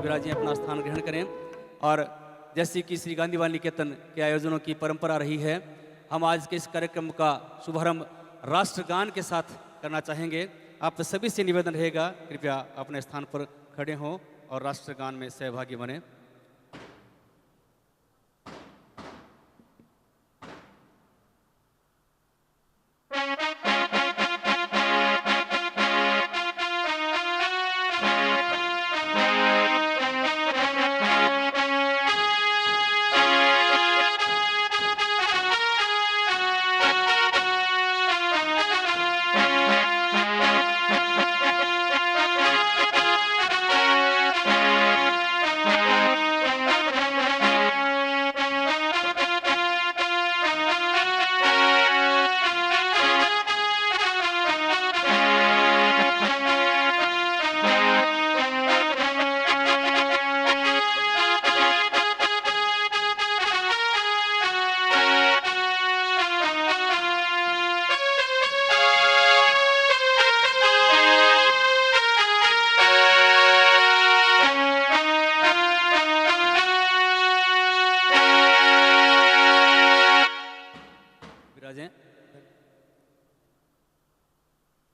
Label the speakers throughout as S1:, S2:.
S1: विराजी अपना स्थान ग्रहण करें। और जैसे कि श्री गांधी बाल निकेतन के आयोजनों की परंपरा रही है, हम आज के इस कार्यक्रम का शुभारंभ राष्ट्रगान के साथ करना चाहेंगे। आप सभी से निवेदन रहेगा, कृपया अपने स्थान पर खड़े हों और राष्ट्रगान में सहभागी बने।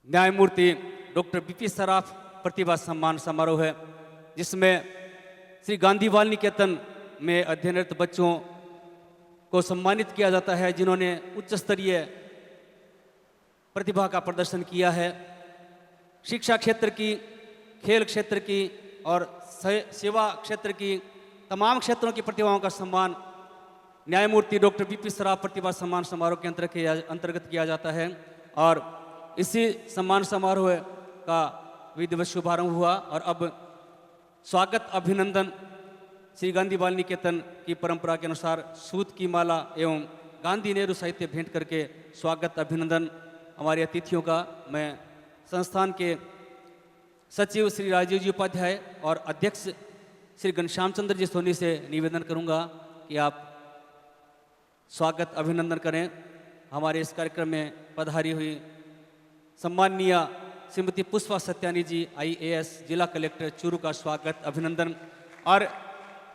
S1: न्यायमूर्ति डॉक्टर बीपी सराफ प्रतिभा सम्मान समारोह है, जिसमें श्री गांधी बाल निकेतन में अध्ययनरत बच्चों को सम्मानित किया जाता है जिन्होंने उच्च स्तरीय प्रतिभा का प्रदर्शन किया है। शिक्षा क्षेत्र की, खेल क्षेत्र की और सेवा क्षेत्र की तमाम क्षेत्रों की प्रतिभाओं का सम्मान न्यायमूर्ति डॉक्टर बीपी सराफ प्रतिभा सम्मान समारोह के अंतर्गत किया जाता है। और इसी सम्मान समारोह का विधिवत शुभारंभ हुआ और अब स्वागत अभिनंदन श्री गांधी बाल निकेतन की परंपरा के अनुसार सूत की माला एवं गांधी नेहरू साहित्य भेंट करके स्वागत अभिनंदन हमारे अतिथियों का मैं संस्थान के सचिव श्री राजीव जी उपाध्याय और अध्यक्ष श्री घनश्याम चंद्र जी सोनी से निवेदन करूंगा कि आप स्वागत अभिनंदन करें। हमारे इस कार्यक्रम में पधारी हुई सम्माननीय श्रीमती पुष्पा सत्यानी जी IAS जिला कलेक्टर चूरू का स्वागत अभिनंदन। और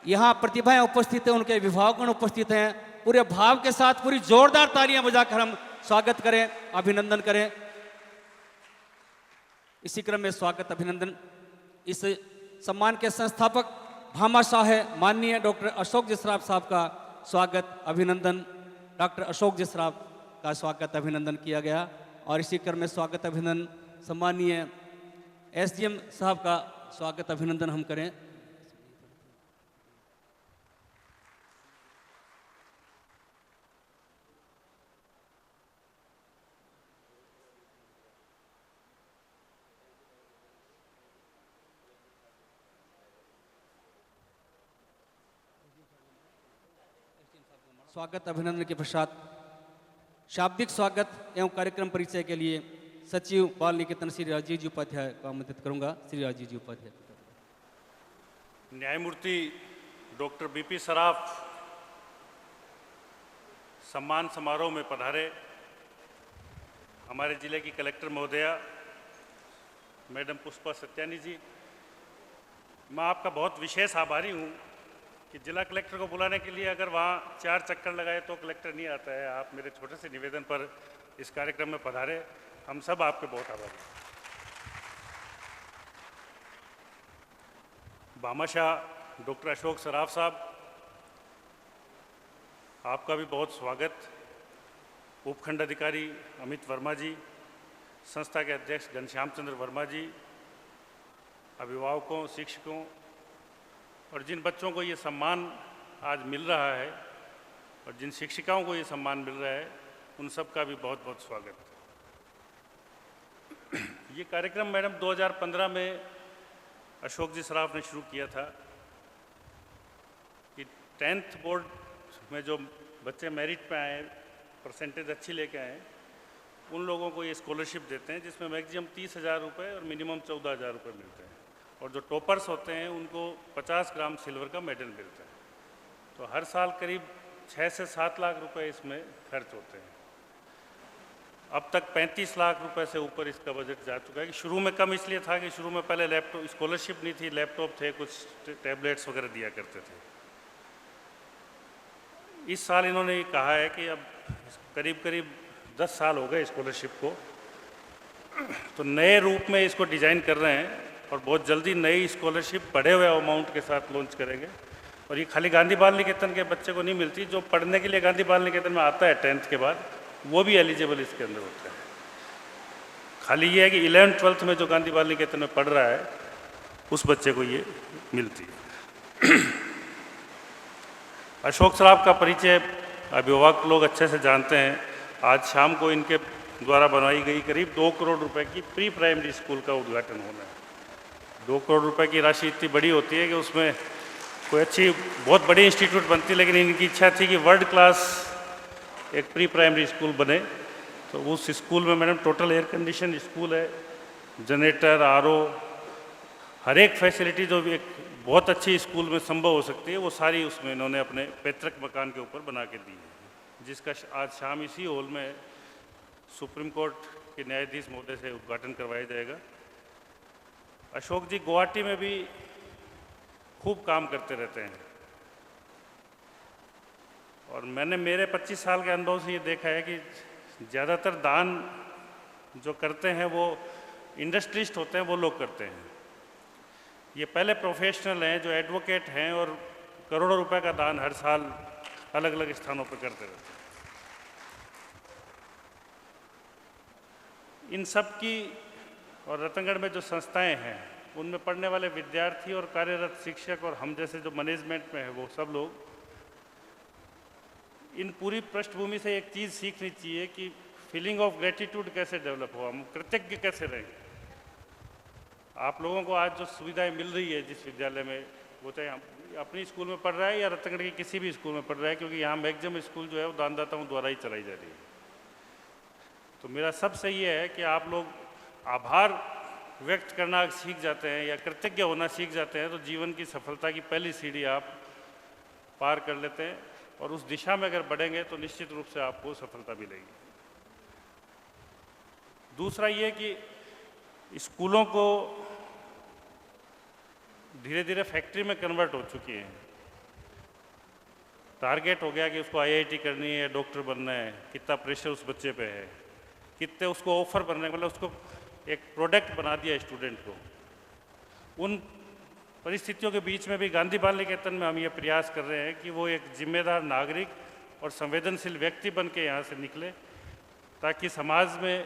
S1: यहाँ प्रतिभाएं उपस्थित हैं, उनके अभिभावकगण उपस्थित हैं, पूरे भाव के साथ पूरी जोरदार तालियां बजाकर हम स्वागत करें, अभिनंदन करें। इसी क्रम में स्वागत अभिनंदन इस सम्मान के संस्थापक भामाशाह है माननीय डॉक्टर अशोक जसराव साहब का स्वागत अभिनंदन, डॉक्टर अशोक जसराव का स्वागत अभिनंदन किया गया। और इसी क्रम में स्वागत अभिनंदन सम्मानीय SDM साहब का स्वागत अभिनंदन हम करें। स्वागत अभिनंदन के पश्चात शाब्दिक स्वागत एवं कार्यक्रम परिचय के लिए सचिव बाल निकेतन श्री राजीव जी उपाध्याय को आमंत्रित करूंगा। श्री राजीव जी उपाध्याय।
S2: न्यायमूर्ति डॉक्टर बीपी सराफ सम्मान समारोह में पधारे हमारे जिले की कलेक्टर महोदया मैडम पुष्पा सत्यानी जी, मैं आपका बहुत विशेष आभारी हूँ कि जिला कलेक्टर को बुलाने के लिए अगर वहाँ 4 चक्कर लगाए तो कलेक्टर नहीं आता है। आप मेरे छोटे से निवेदन पर इस कार्यक्रम में पधारे, हम सब आपके बहुत आभारी हैं। भामाशाह डॉक्टर अशोक सराफ साहब, आपका भी बहुत स्वागत। उपखंड अधिकारी अमित वर्मा जी, संस्था के अध्यक्ष घनश्याम चंद्र वर्मा जी, अभिभावकों, शिक्षकों और जिन बच्चों को ये सम्मान आज मिल रहा है और जिन शिक्षिकाओं को ये सम्मान मिल रहा है, उन सब का भी बहुत बहुत स्वागत। ये कार्यक्रम मैडम 2015 में अशोक जी सराफ ने शुरू किया था कि 10th बोर्ड में जो बच्चे मेरिट पे आए, परसेंटेज अच्छी लेके आए, उन लोगों को ये स्कॉलरशिप देते हैं, जिसमें मैक्सिमम 30,000 रुपये और मिनिमम 14,000 रुपये मिलते हैं। और जो टॉपर्स होते हैं उनको 50 ग्राम सिल्वर का मेडल मिलता है। तो हर साल करीब 6 से 7 लाख रुपए इसमें खर्च होते हैं। अब तक 35 लाख रुपए से ऊपर इसका बजट जा चुका है। कि शुरू में कम इसलिए था कि शुरू में पहले लैपटॉप स्कॉलरशिप नहीं थी, लैपटॉप थे, कुछ टैबलेट्स वगैरह दिया करते थे। इस साल इन्होंने ये कहा है कि अब करीब करीब 10 साल हो गए स्कॉलरशिप को, तो नए रूप में इसको डिज़ाइन कर रहे हैं और बहुत जल्दी नई स्कॉलरशिप बढ़े हुए अमाउंट के साथ लॉन्च करेंगे। और ये खाली गांधी बाल निकेतन के बच्चे को नहीं मिलती, जो पढ़ने के लिए गांधी बाल निकेतन में आता है 10th के बाद, वो भी एलिजिबल इसके अंदर होता है। खाली ये है कि 11th 12th में जो गांधी बाल निकेतन में पढ़ रहा है उस बच्चे को ये मिलती है। अशोक सराफ का परिचय अभिभावक लोग अच्छे से जानते हैं। आज शाम को इनके द्वारा बनाई गई करीब 2 करोड़ रुपए की प्री प्राइमरी स्कूल का उद्घाटन होना है। 2 करोड़ रुपए की राशि इतनी बड़ी होती है कि उसमें कोई अच्छी बहुत बड़ी इंस्टीट्यूट बनती है, लेकिन इनकी इच्छा थी कि वर्ल्ड क्लास एक प्री प्राइमरी स्कूल बने। तो उस स्कूल में madam total air condition school है, जनरेटर, आरओ, हर एक फैसिलिटी जो भी एक बहुत अच्छी स्कूल में संभव हो सकती है वो सारी उसमें इन्होंने अपने पैतृक मकान के ऊपर बना के दी है, जिसका आज शाम इसी हॉल में सुप्रीम कोर्ट के न्यायाधीश महोदय से उद्घाटन करवाया जाएगा। अशोक जी गुवाहाटी में भी खूब काम करते रहते हैं और मैंने मेरे 25 साल के अनुभव से ये देखा है कि ज़्यादातर दान जो करते हैं वो इंडस्ट्रिस्ट होते हैं, वो लोग करते हैं। ये पहले प्रोफेशनल हैं जो एडवोकेट हैं और करोड़ों रुपए का दान हर साल अलग अलग स्थानों पर करते रहते हैं। इन सब की और रतनगढ़ में जो संस्थाएं हैं उनमें पढ़ने वाले विद्यार्थी और कार्यरत शिक्षक और हम जैसे जो मैनेजमेंट में है वो सब लोग इन पूरी पृष्ठभूमि से एक चीज़ सीखनी चाहिए कि फीलिंग ऑफ ग्रेटिट्यूड कैसे डेवलप हो, हम कृतज्ञ कैसे रहें। आप लोगों को आज जो सुविधाएं मिल रही है जिस विद्यालय में, वो चाहे अपनी स्कूल में पढ़ रहा है या रतनगढ़ के किसी भी स्कूल में पढ़ रहा है, क्योंकि यहाँ मैक्सिमम स्कूल जो है वो दानदाताओं द्वारा ही चलाई जा रही है। तो मेरा सबसे ये है कि आप लोग आभार व्यक्त करना सीख जाते हैं या कृतज्ञ होना सीख जाते हैं तो जीवन की सफलता की पहली सीढ़ी आप पार कर लेते हैं और उस दिशा में अगर बढ़ेंगे तो निश्चित रूप से आपको सफलता मिलेगी। दूसरा ये कि स्कूलों को धीरे धीरे फैक्ट्री में कन्वर्ट हो चुकी हैं। टारगेट हो गया कि उसको आईआईटी करनी है, डॉक्टर बनना है, कितना प्रेशर उस बच्चे पे है, कितने उसको ऑफर बनने, मतलब उसको एक प्रोडक्ट बना दिया स्टूडेंट को। उन परिस्थितियों के बीच में भी गांधी बाल निकेतन में हम ये प्रयास कर रहे हैं कि वो एक जिम्मेदार नागरिक और संवेदनशील व्यक्ति बन के यहाँ से निकले ताकि समाज में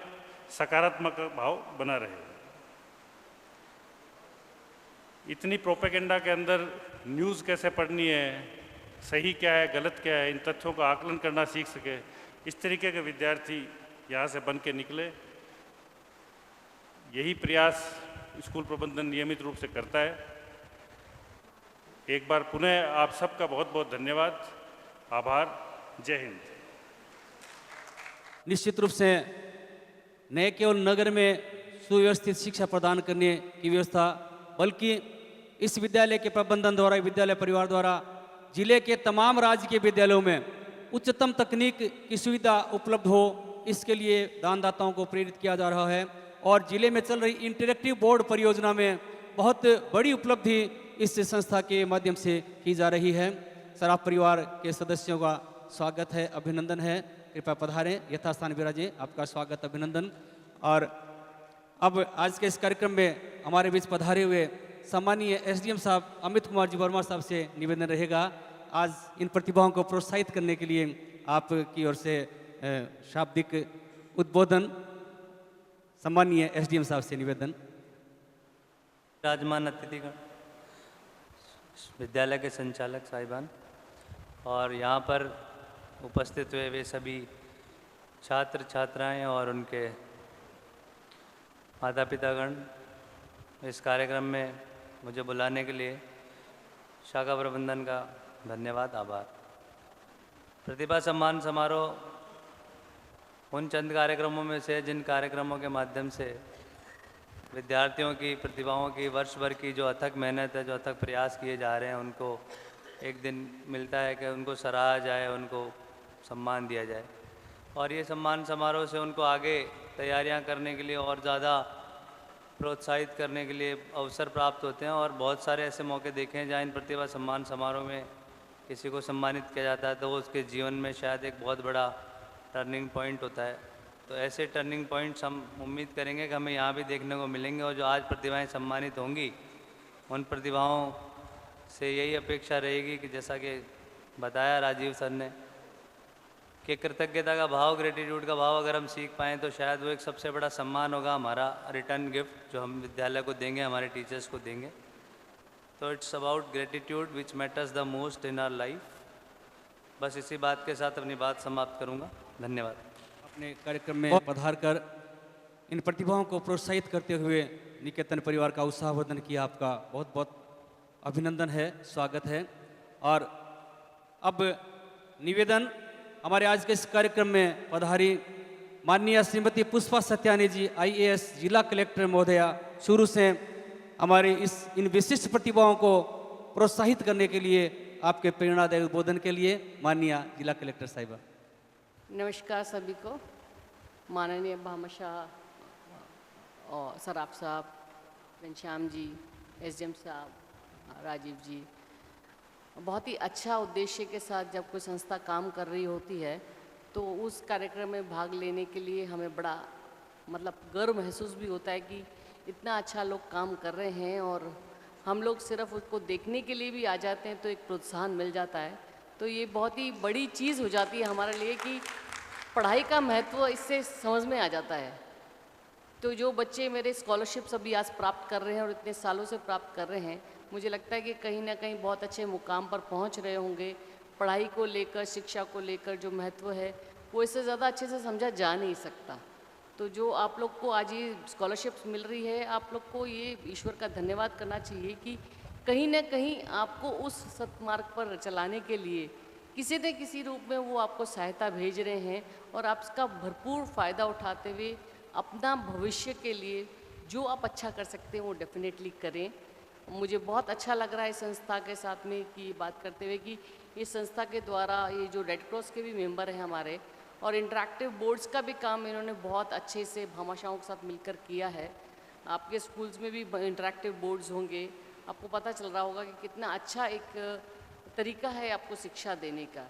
S2: सकारात्मक भाव बना रहे। इतनी प्रोपेगेंडा के अंदर न्यूज़ कैसे पढ़नी है, सही क्या है, गलत क्या है, इन तथ्यों का आकलन करना सीख सके, इस तरीके के विद्यार्थी यहाँ से बन के निकले। यही प्रयास स्कूल प्रबंधन नियमित रूप से करता है। एक बार पुनः आप सबका बहुत बहुत धन्यवाद, आभार, जय हिंद।
S1: निश्चित रूप से न केवल नगर में सुव्यवस्थित शिक्षा प्रदान करने की व्यवस्था, बल्कि इस विद्यालय के प्रबंधन द्वारा, विद्यालय परिवार द्वारा जिले के तमाम राज्य के विद्यालयों में उच्चतम तकनीक की सुविधा उपलब्ध हो, इसके लिए दानदाताओं को प्रेरित किया जा रहा है। और जिले में चल रही इंटरेक्टिव बोर्ड परियोजना में बहुत बड़ी उपलब्धि इस संस्था के माध्यम से की जा रही है। सराफ परिवार के सदस्यों का स्वागत है, अभिनंदन है, कृपया पधारें, यथास्थान विराजें, आपका स्वागत, अभिनंदन। और अब आज के इस कार्यक्रम में हमारे बीच पधारे हुए सम्मानीय एसडीएम साहब अमित कुमार जी वर्मा साहब से निवेदन रहेगा आज इन प्रतिभाओं को प्रोत्साहित करने के लिए आपकी ओर से शाब्दिक उद्बोधन। सम्मानीय एसडीएम साहब से निवेदन।
S3: विराजमान अतिथिगण, विद्यालय के संचालक साहिबान और यहाँ पर उपस्थित हुए वे सभी छात्र छात्राएं और उनके माता पितागण, इस कार्यक्रम में मुझे बुलाने के लिए शाखा प्रबंधन का धन्यवाद, आभार। प्रतिभा सम्मान समारोह उन चंद कार्यक्रमों में से जिन कार्यक्रमों के माध्यम से विद्यार्थियों की प्रतिभाओं की वर्ष भर की जो अथक मेहनत है, जो अथक प्रयास किए जा रहे हैं, उनको एक दिन मिलता है कि उनको सराहा जाए, उनको सम्मान दिया जाए। और ये सम्मान समारोह से उनको आगे तैयारियां करने के लिए और ज़्यादा प्रोत्साहित करने के लिए अवसर प्राप्त होते हैं। और बहुत सारे ऐसे मौके देखे हैं जहाँ इन प्रतिभा सम्मान समारोह में किसी को सम्मानित किया जाता है तो वो उसके जीवन में शायद एक बहुत बड़ा टर्निंग पॉइंट होता है। तो ऐसे टर्निंग पॉइंट्स हम उम्मीद करेंगे कि हमें यहाँ भी देखने को मिलेंगे। और जो आज प्रतिभाएं सम्मानित होंगी, उन प्रतिभाओं से यही अपेक्षा रहेगी कि जैसा कि बताया राजीव सर ने कि कृतज्ञता का भाव, ग्रेटिट्यूड का भाव अगर हम सीख पाएँ तो शायद वो एक सबसे बड़ा सम्मान होगा, हमारा रिटर्न गिफ्ट जो हम विद्यालय को देंगे, हमारे टीचर्स को देंगे। तो it's about gratitude which matters the most in our life. बस इसी बात के साथ अपनी बात समाप्त करूँगा। धन्यवाद।
S1: अपने कार्यक्रम में पधार कर इन प्रतिभाओं को प्रोत्साहित करते हुए निकेतन परिवार का उत्साहवर्धन किया, आपका बहुत बहुत अभिनंदन है, स्वागत है। और अब निवेदन हमारे आज के इस कार्यक्रम में पधारी माननीय श्रीमती पुष्पा सत्यानी जी, IAS जिला कलेक्टर महोदया, शुरू से हमारे इन विशिष्ट प्रतिभाओं को प्रोत्साहित करने के लिए, आपके प्रेरणादायी उद्बोधन के लिए माननीय जिला कलेक्टर साहिबा।
S4: नमस्कार सभी को। माननीय भामाशाह और सराफ साहब, घनश्याम जी, SDM साहब, राजीव जी, बहुत ही अच्छा उद्देश्य के साथ जब कोई संस्था काम कर रही होती है तो उस कार्यक्रम में भाग लेने के लिए हमें बड़ा गर्व महसूस भी होता है कि इतना अच्छा लोग काम कर रहे हैं। और हम लोग सिर्फ उसको देखने के लिए भी आ जाते हैं तो एक प्रोत्साहन मिल जाता है। तो ये बहुत ही बड़ी चीज़ हो जाती है हमारे लिए कि पढ़ाई का महत्व इससे समझ में आ जाता है। तो जो बच्चे मेरे स्कॉलरशिप्स अभी आज प्राप्त कर रहे हैं और इतने सालों से प्राप्त कर रहे हैं, मुझे लगता है कि कहीं ना कहीं बहुत अच्छे मुकाम पर पहुंच रहे होंगे। पढ़ाई को लेकर, शिक्षा को लेकर जो महत्व है वो इससे ज़्यादा अच्छे से समझा जा नहीं सकता। तो जो आप लोग को आज ये स्कॉलरशिप्स मिल रही है, आप लोग को ये ईश्वर का धन्यवाद करना चाहिए कि कहीं ना कहीं आपको उस सत्मार्ग पर चलाने के लिए किसी न किसी रूप में वो आपको सहायता भेज रहे हैं। और आप इसका भरपूर फ़ायदा उठाते हुए अपना भविष्य के लिए जो आप अच्छा कर सकते हैं वो डेफिनेटली करें। मुझे बहुत अच्छा लग रहा है इस संस्था के साथ में कि बात करते हुए कि इस संस्था के द्वारा ये जो रेड क्रॉस के भी मेंबर हैं हमारे, और इंटरैक्टिव बोर्ड्स का भी काम इन्होंने बहुत अच्छे से भामाशाहों के साथ मिलकर किया है। आपके स्कूल्स में भी इंटरैक्टिव बोर्ड्स होंगे, आपको पता चल रहा होगा कि कितना अच्छा एक तरीका है आपको शिक्षा देने का।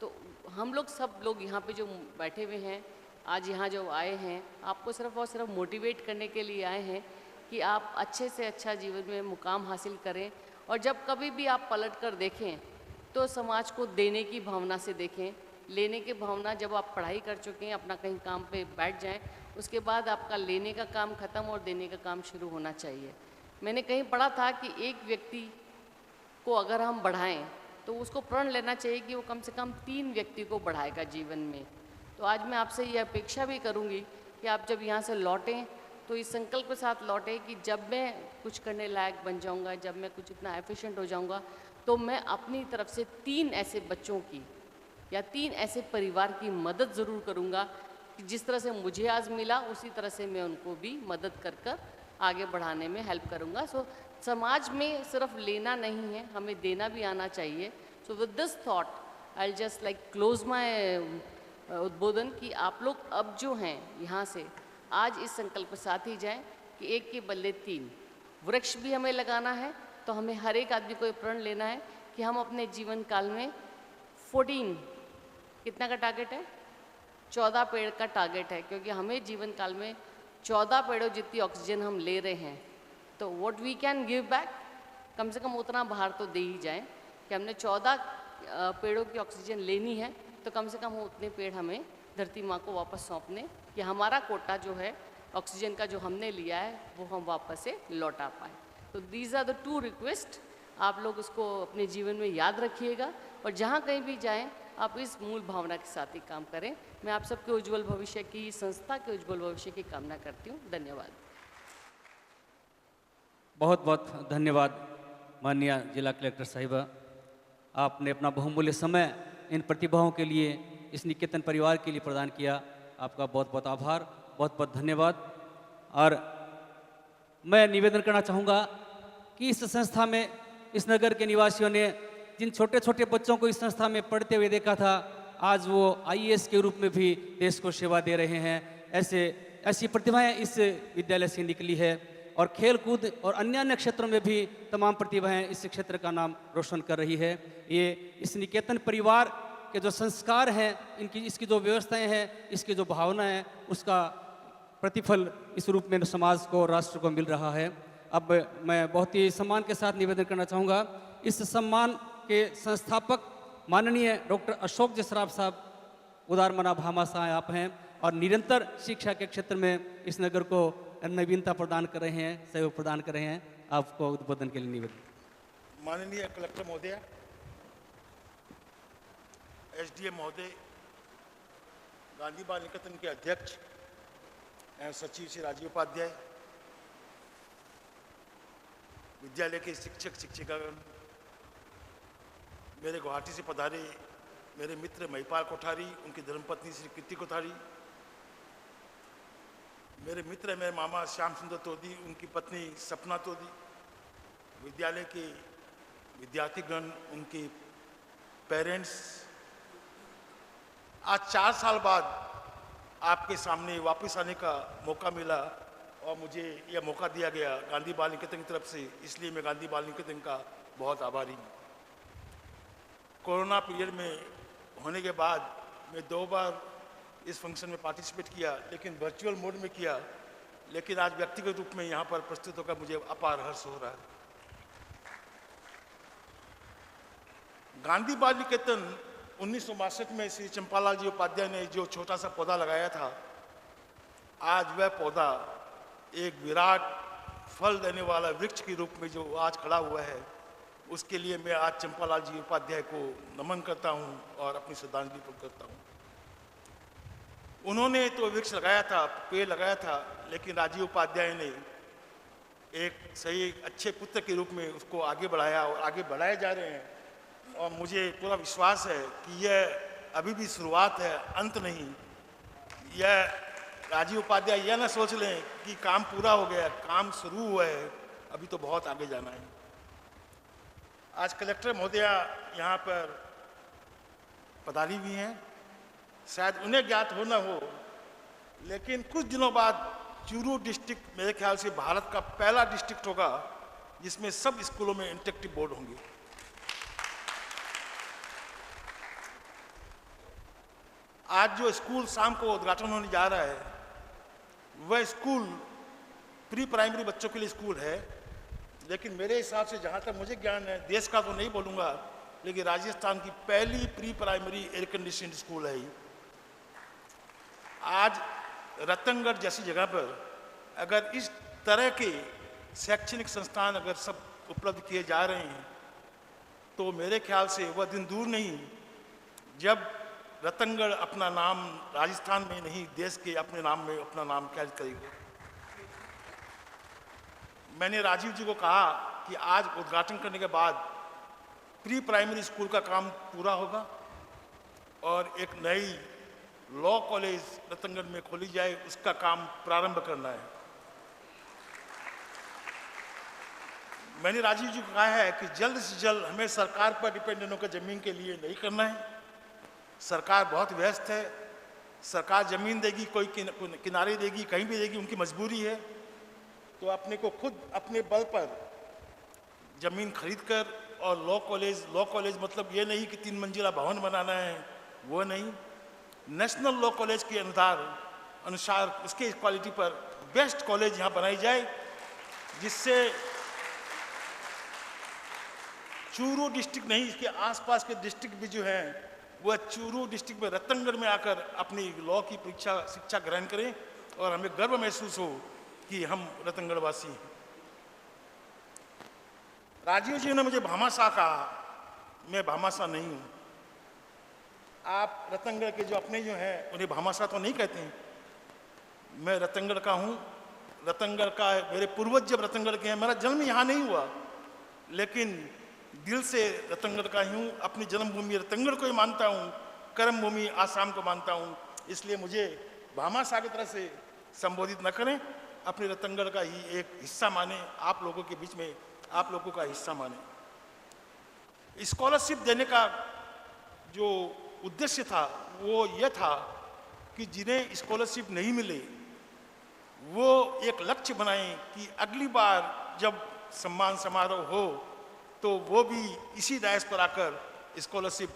S4: तो हम लोग सब लोग यहाँ पे जो बैठे हुए हैं, आज यहाँ जो आए हैं, आपको सिर्फ और सिर्फ मोटिवेट करने के लिए आए हैं कि आप अच्छे से अच्छा जीवन में मुकाम हासिल करें। और जब कभी भी आप पलट कर देखें तो समाज को देने की भावना से देखें। लेने की भावना, जब आप पढ़ाई कर चुके हैं, अपना कहीं काम पे बैठ जाएं, उसके बाद आपका लेने का काम ख़त्म और देने का काम शुरू होना चाहिए। मैंने कहीं पढ़ा था कि एक व्यक्ति को अगर हम बढ़ाएं तो उसको प्रण लेना चाहिए कि वो कम से कम 3 व्यक्ति को बढ़ाएगा जीवन में। तो आज मैं आपसे ये अपेक्षा भी करूँगी कि आप जब यहाँ से लौटें तो इस संकल्प के साथ लौटें कि जब मैं कुछ करने लायक बन जाऊँगा, जब मैं कुछ इतना एफिशिएंट हो जाऊँगा, तो मैं अपनी तरफ से 3 ऐसे बच्चों की या 3 ऐसे परिवार की मदद ज़रूर करूँगा कि जिस तरह से मुझे आज मिला उसी तरह से मैं उनको भी मदद कर कर आगे बढ़ाने में हेल्प करूँगा। सो समाज में सिर्फ लेना नहीं है, हमें देना भी आना चाहिए। So with this thought I will just like close my उद्बोधन कि आप लोग अब जो हैं यहाँ से आज इस संकल्प के साथ ही जाएं कि 1 के बदले 3 वृक्ष भी हमें लगाना है। तो हमें हर एक आदमी को ये प्रण लेना है कि हम अपने जीवन काल में 14 कितना का टारगेट है, 14 पेड़ का टारगेट है, क्योंकि हमें जीवन काल में 14 पेड़ों जितनी ऑक्सीजन हम ले रहे हैं तो what we can give back, कम से कम उतना बाहर तो दे ही जाएं कि हमने 14 पेड़ों की ऑक्सीजन लेनी है तो कम से कम उतने पेड़ हमें धरती माँ को वापस सौंपने कि हमारा कोटा जो है ऑक्सीजन का जो हमने लिया है वो हम वापस से लौटा पाए। तो दीज आर द 2 रिक्वेस्ट। आप लोग उसको अपने जीवन में याद रखिएगा और जहाँ कहीं भी जाएं आप इस मूल भावना के साथ ही काम करें। मैं आप सबके उज्जवल भविष्य की, संस्था के उज्जवल भविष्य की कामना करती हूँ। धन्यवाद।
S1: बहुत बहुत धन्यवाद माननीय जिला कलेक्टर साहिबा। आपने अपना बहुमूल्य समय इन प्रतिभाओं के लिए, इस निकेतन परिवार के लिए प्रदान किया। आपका बहुत बहुत आभार, बहुत बहुत धन्यवाद। और मैं निवेदन करना चाहूँगा कि इस संस्था में, इस नगर के निवासियों ने जिन छोटे छोटे बच्चों को इस संस्था में पढ़ते हुए देखा था, आज वो आईएएस के रूप में भी देश को सेवा दे रहे हैं। ऐसी प्रतिभाएं इस विद्यालय से निकली है और खेल कूद और अन्य अन्य क्षेत्रों में भी तमाम प्रतिभाएं इस क्षेत्र का नाम रोशन कर रही है। ये इस निकेतन परिवार के जो संस्कार हैं, इसकी जो व्यवस्थाएं हैं, इसकी जो भावना है, उसका प्रतिफल इस रूप में समाज को, राष्ट्र को मिल रहा है। अब मैं बहुत ही सम्मान के साथ निवेदन करना चाहूँगा, इस सम्मान के संस्थापक माननीय डॉक्टर अशोक जसराब साहब, उदार मना भामाशाह आप हैं और निरंतर शिक्षा के क्षेत्र में इस नगर को नवीनता प्रदान कर रहे हैं, सहयोग प्रदान कर रहे हैं। आपको उद्बोधन के लिए निवेदन।
S5: माननीय कलेक्टर महोदय, एसडीएम महोदय, गांधी बाल निकेतन के अध्यक्ष एवं सचिव श्री राजीव उपाध्याय, विद्यालय के शिक्षक शिक्षिकागण, मेरे गुवाहाटी से पधारे मेरे मित्र महिपाल कोठारी, उनकी धर्मपत्नी श्री कीर्ति कोठारी, मेरे मित्र मेरे मामा श्याम सुंदर तोदी, उनकी पत्नी सपना तोदी, विद्यालय के विद्यार्थीगण, उनके पेरेंट्स, आज 4 साल बाद आपके सामने वापस आने का मौका मिला और मुझे यह मौका दिया गया गांधी बाल निकेतन की तरफ से, इसलिए मैं गांधी बाल निकेतन का बहुत आभारी हूँ। कोरोना पीरियड में होने के बाद मैं 2 बार इस फंक्शन में पार्टिसिपेट किया, लेकिन वर्चुअल मोड में किया, लेकिन आज व्यक्तिगत रूप में यहाँ पर प्रस्तुत होकर मुझे अपार हर्ष हो रहा है। गांधी बाल निकेतन 1962 में श्री चंपालाल जी उपाध्याय ने जो छोटा सा पौधा लगाया था, आज वह पौधा एक विराट फल देने वाला वृक्ष के रूप में जो आज खड़ा हुआ है, उसके लिए मैं आज चंपालाल जी उपाध्याय को नमन करता हूं और अपनी श्रद्धांजलि अर्पित करता हूं। उन्होंने तो वृक्ष लगाया था, पेड़ लगाया था, लेकिन राजीव उपाध्याय ने एक सही अच्छे पुत्र के रूप में उसको आगे बढ़ाया और आगे बढ़ाए जा रहे हैं। और मुझे पूरा विश्वास है कि यह अभी भी शुरुआत है, अंत नहीं। यह राजीव उपाध्याय यह ना सोच लें कि काम पूरा हो गया, काम शुरू हुआ है, अभी तो बहुत आगे जाना है। आज कलेक्टर महोदया यहाँ पर पधारी हुई हैं, शायद उन्हें ज्ञात हो ना हो, लेकिन कुछ दिनों बाद चूरू डिस्ट्रिक्ट मेरे ख्याल से भारत का पहला डिस्ट्रिक्ट होगा जिसमें सब स्कूलों में इंटरेक्टिव बोर्ड होंगे। आज जो स्कूल शाम को उद्घाटन होने जा रहा है, वह स्कूल प्री प्राइमरी बच्चों के लिए स्कूल है, लेकिन मेरे हिसाब से जहाँ तक मुझे ज्ञान है, देश का तो नहीं बोलूँगा, लेकिन राजस्थान की पहली pre primary air conditioned school है। आज रतनगढ़ जैसी जगह पर अगर इस तरह के शैक्षणिक संस्थान अगर सब उपलब्ध किए जा रहे हैं, तो मेरे ख्याल से वह दिन दूर नहीं जब रतनगढ़ अपना नाम राजस्थान में नहीं, देश के अपने नाम में अपना नाम कैद करेगा। मैंने राजीव जी को कहा कि आज उद्घाटन करने के बाद प्री प्राइमरी स्कूल का काम पूरा होगा और एक नई लॉ कॉलेज रतनगढ़ में खोली जाए, उसका काम प्रारंभ करना है। मैंने राजीव जी को कहा है कि जल्द से जल्द हमें सरकार पर डिपेंडेंट होकर जमीन के लिए नहीं करना है। सरकार बहुत व्यस्त है, सरकार जमीन देगी, कोई किनारे देगी, कहीं भी देगी, उनकी मजबूरी है। तो अपने को खुद अपने बल पर जमीन खरीद कर और लॉ कॉलेज मतलब ये नहीं कि 3 मंजिला भवन बनाना है, वो नहीं, नेशनल लॉ कॉलेज के अनुसार उसके क्वालिटी पर बेस्ट कॉलेज यहाँ बनाई जाए, जिससे चूरू डिस्ट्रिक्ट नहीं, इसके आसपास के डिस्ट्रिक्ट भी जो हैं वह चूरू डिस्ट्रिक्ट में रतनगढ़ में आकर अपनी लॉ की शिक्षा ग्रहण करें और हमें गर्व महसूस हो कि हम रतनगढ़ वासी हैं। राजीव जी ने मुझे भामाशाह कहा, मैं भामाशाह नहीं हूँ। आप रतनगढ़ के जो अपने जो हैं उन्हें भामाशाह तो नहीं कहते हैं, मैं रतनगढ़ का हूँ। रतनगढ़ का मेरे पूर्वज जब रतनगढ़ के हैं, मेरा जन्म यहाँ नहीं हुआ, लेकिन दिल से रतनगढ़ का ही हूँ, अपनी जन्मभूमि रतनगढ़ को ही मानता हूँ, कर्म भूमि आसाम को मानता हूँ। इसलिए मुझे भामाशाह की तरह से संबोधित न करें, अपने रतनगढ़ का ही एक हिस्सा माने, आप लोगों के बीच में आप लोगों का हिस्सा माने। स्कॉलरशिप देने का जो उद्देश्य था वो ये था कि जिन्हें स्कॉलरशिप नहीं मिले वो एक लक्ष्य बनाएं कि अगली बार जब सम्मान समारोह हो तो वो भी इसी डायस पर आकर स्कॉलरशिप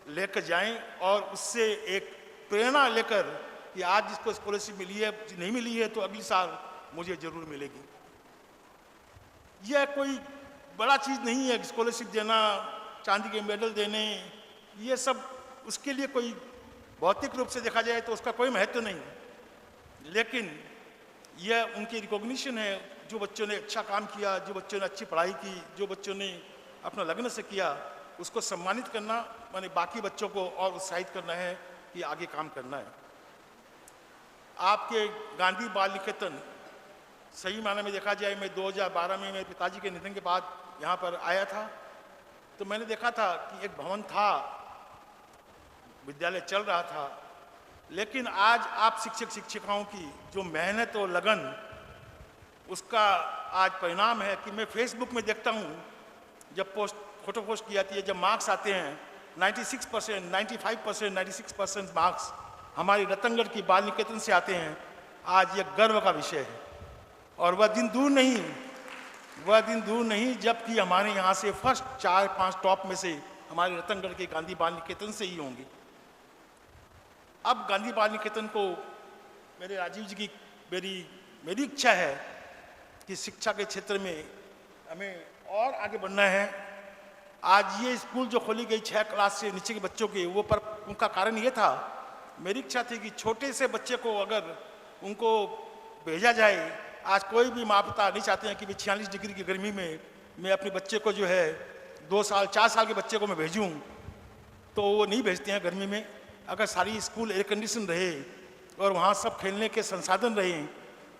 S5: लेकर जाएं और उससे एक प्रेरणा लेकर कि आज जिसको स्कॉलरशिप मिली है, नहीं मिली है तो अगली साल मुझे जरूर मिलेगी। यह कोई बड़ा चीज़ नहीं है स्कॉलरशिप देना, चांदी के मेडल देने, ये सब उसके लिए कोई भौतिक रूप से देखा जाए तो उसका कोई महत्व नहीं, लेकिन यह उनकी रिकॉग्निशन है। जो बच्चों ने अच्छा काम किया, जो बच्चों ने अच्छी पढ़ाई की, जो बच्चों ने अपना लगन से किया, उसको सम्मानित करना माने बाकी बच्चों को और उत्साहित करना है कि आगे काम करना है। आपके गांधी बाल निकेतन सही मायने में देखा जाए, मैं 2012 में मेरे पिताजी के निधन के बाद यहाँ पर आया था, तो मैंने देखा था कि एक भवन था, विद्यालय चल रहा था, लेकिन आज आप शिक्षक शिक्षिकाओं की जो मेहनत और लगन, उसका आज परिणाम है कि मैं फेसबुक में देखता हूँ जब फोटो पोस्ट की जाती है, जब मार्क्स आते हैं 96%, 95%, 96% मार्क्स हमारी रतनगढ़ की बाल निकेतन से आते हैं। आज यह गर्व का विषय है और वह दिन दूर नहीं जबकि हमारे यहाँ से फर्स्ट 4-5 टॉप में से हमारे रतनगढ़ के गांधी बाल निकेतन से ही होंगे। अब गांधी बाल निकेतन को मेरे राजीव जी की मेरी इच्छा है कि शिक्षा के क्षेत्र में हमें और आगे बढ़ना है। आज ये स्कूल जो खोली गई 6 क्लास से नीचे के बच्चों के, वो पर उनका कारण ये था, मेरी इच्छा थी कि छोटे से बच्चे को अगर उनको भेजा जाए, आज कोई भी माँ पिता नहीं चाहते हैं कि 46 डिग्री की गर्मी में मैं अपने बच्चे को जो है 2 साल 4 साल के बच्चे को मैं भेजूँ, तो वो नहीं भेजते हैं गर्मी में। अगर सारी स्कूल एयर कंडीशन रहे और वहाँ सब खेलने के संसाधन रहे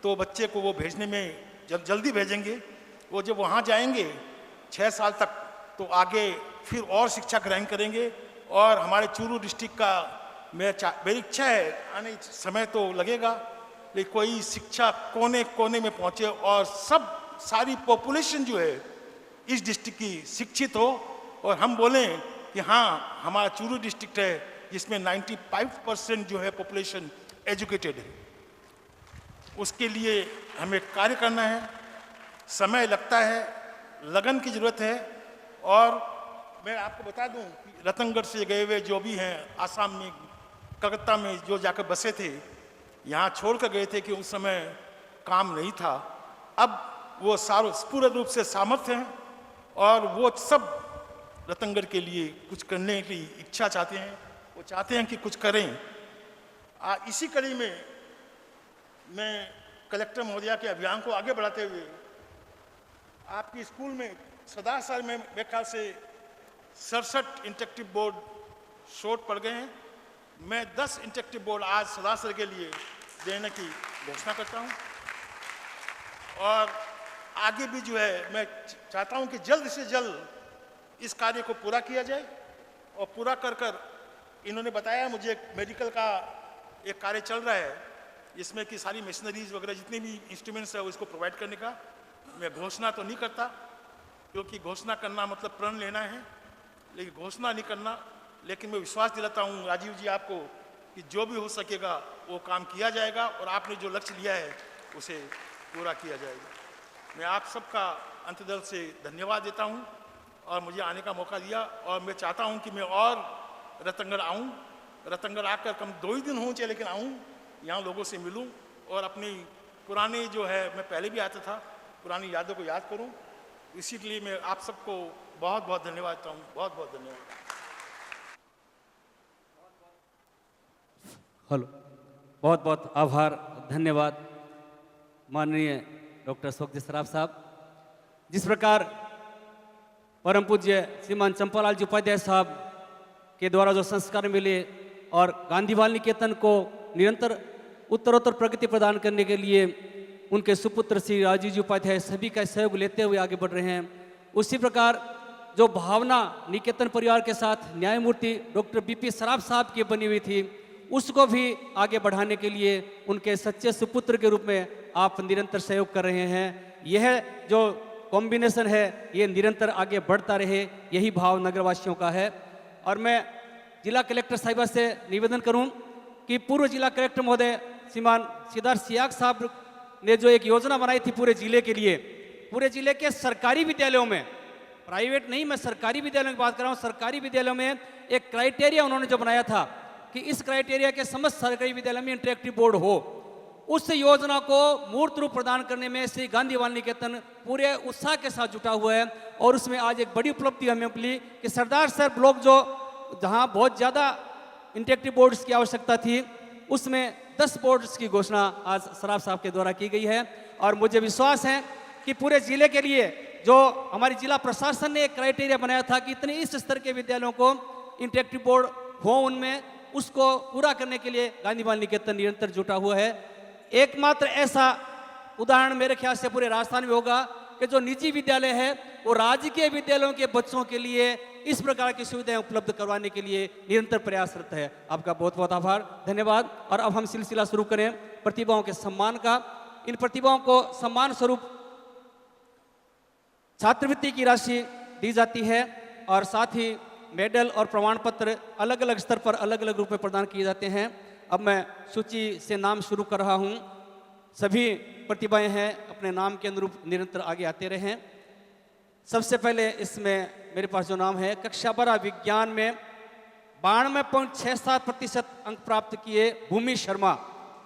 S5: तो बच्चे को वो भेजने में जल्दी भेजेंगे। वो जब वहाँ जाएंगे 6 साल तक तो आगे फिर और शिक्षा ग्रहण करेंगे। और हमारे चूरू डिस्ट्रिक्ट का मेरी इच्छा है, आने समय तो लगेगा, लेकिन कोई शिक्षा कोने कोने में पहुँचे और सारी पॉपुलेशन जो है इस डिस्ट्रिक्ट की शिक्षित हो और हम बोलें कि हाँ हमारा चूरू डिस्ट्रिक्ट है जिसमें 95% जो है पॉपुलेशन एजुकेटेड है। उसके लिए हमें कार्य करना है, समय लगता है, लगन की ज़रूरत है। और मैं आपको बता दूं कि रतनगढ़ से गए हुए जो भी हैं, आसाम में कलकत्ता में जो जाकर बसे थे, यहाँ छोड़ कर गए थे कि उस समय काम नहीं था। अब वो पूर्ण रूप से सामर्थ्य हैं और वो सब रतनगढ़ के लिए कुछ करने की इच्छा चाहते हैं, वो चाहते हैं कि कुछ करें। इसी कड़ी में मैं कलेक्टर महोदया के अभियान को आगे बढ़ाते हुए आपकी स्कूल में सदासर में मेरे ख्याल से 67 इंटरेक्टिव बोर्ड शॉर्ट पड़ गए हैं। मैं 10 इंटरेक्टिव बोर्ड आज सदासर के लिए देने की घोषणा करता हूं और आगे भी जो है मैं चाहता हूं कि जल्द से जल्द इस कार्य को पूरा किया जाए। और पूरा कर इन्होंने बताया मुझे मेडिकल का एक कार्य चल रहा है जिसमें कि सारी मशीनरीज वगैरह जितने भी इंस्ट्रूमेंट्स है उसको प्रोवाइड करने का। मैं घोषणा तो नहीं करता क्योंकि घोषणा करना मतलब प्रण लेना है, लेकिन घोषणा नहीं करना, लेकिन मैं विश्वास दिलाता हूँ राजीव जी आपको कि जो भी हो सकेगा वो काम किया जाएगा और आपने जो लक्ष्य लिया है उसे पूरा किया जाएगा। मैं आप सबका अंतर्दिल से धन्यवाद देता हूँ और मुझे आने का मौका दिया। और मैं चाहता हूँ कि मैं और रतनगढ़ आऊँ, रतनगढ़ आकर कम 2 ही दिन हों चाहे, लेकिन आऊँ, यहाँ लोगों से मिलूँ और अपनी पुरानी जो है, मैं पहले भी आता था, पुरानी यादों को याद करूँ। इसी के लिए मैं आप सबको बहुत बहुत धन्यवाद देता हूँ। बहुत बहुत धन्यवाद।
S1: हेलो, बहुत बहुत आभार, धन्यवाद माननीय डॉक्टर स्वगत सराफ साहब। जिस प्रकार परम पूज्य श्रीमान चंपालाल जी उपाध्याय साहब के द्वारा जो संस्कार मिले और गांधी बाल निकेतन को निरंतर उत्तरोत्तर प्रगति प्रदान करने के लिए उनके सुपुत्र श्री राजीव जी उपाध्याय सभी का सहयोग लेते हुए आगे बढ़ रहे हैं, उसी प्रकार जो भावना निकेतन परिवार के साथ न्यायमूर्ति डॉक्टर बीपी सराफ साहब की बनी हुई थी, उसको भी आगे बढ़ाने के लिए उनके सच्चे सुपुत्र के रूप में आप निरंतर सहयोग कर रहे हैं। यह जो कॉम्बिनेशन है ये निरंतर आगे बढ़ता रहे, यही भाव नगरवासियों का है। और मैं जिला कलेक्टर साहिबा से निवेदन करूं कि पूर्व जिला कलेक्टर महोदय श्रीमान सिद्धार्थ सियाग साहब ने जो एक योजना बनाई थी पूरे जिले के लिए, पूरे जिले के सरकारी विद्यालयों में, प्राइवेट नहीं, मैं सरकारी विद्यालयों की बात कर रहा हूँ, सरकारी विद्यालयों में एक क्राइटेरिया उन्होंने जो बनाया था कि इस क्राइटेरिया के समस्त सरकारी विद्यालय में इंटरेक्टिव बोर्ड हो, उस योजना को मूर्त रूप प्रदान करने में श्री गांधी बाल निकेतन पूरे उत्साह के साथ जुटा हुआ है। और उसमें आज एक बड़ी उपलब्धि हमें मिली कि सरदार सर ब्लॉक जो जहां बहुत ज़्यादा इंटरेक्टिव बोर्ड्स की आवश्यकता थी, उसमें 10 बोर्ड्स की घोषणा आज सराफ साहब के द्वारा की गई है। और मुझे विश्वास है कि पूरे जिले के लिए जो हमारी जिला प्रशासन ने एक क्राइटेरिया बनाया था कि इतने इस स्तर के विद्यालयों को इंटरेक्टिव बोर्ड हो, उनमें उसको पूरा करने के लिए गांधी बाल निकेतन निरंतर जुटा हुआ है। एकमात्र ऐसा उदाहरण मेरे ख्याल से पूरे राजस्थान में होगा कि जो निजी विद्यालय है वो राजकीय विद्यालयों के बच्चों के लिए इस प्रकार की सुविधाएं उपलब्ध करवाने के लिए निरंतर प्रयासरत है। आपका बहुत बहुत आभार, धन्यवाद। और अब हम सिलसिला शुरू करें प्रतिभाओं के सम्मान का। इन प्रतिभाओं को सम्मान स्वरूप छात्रवृत्ति की राशि दी जाती है और साथ ही मेडल और प्रमाण पत्र अलग अलग स्तर पर अलग अलग रूप में प्रदान किए जाते हैं। अब मैं सूची से नाम शुरू कर रहा हूं, सभी प्रतिभाएं हैं, अपने नाम के अनुरूप निरंतर आगे आते रहें। सबसे पहले इसमें मेरे पास जो नाम है, कक्षा 12 विज्ञान में 92.67% अंक प्राप्त किए भूमि शर्मा।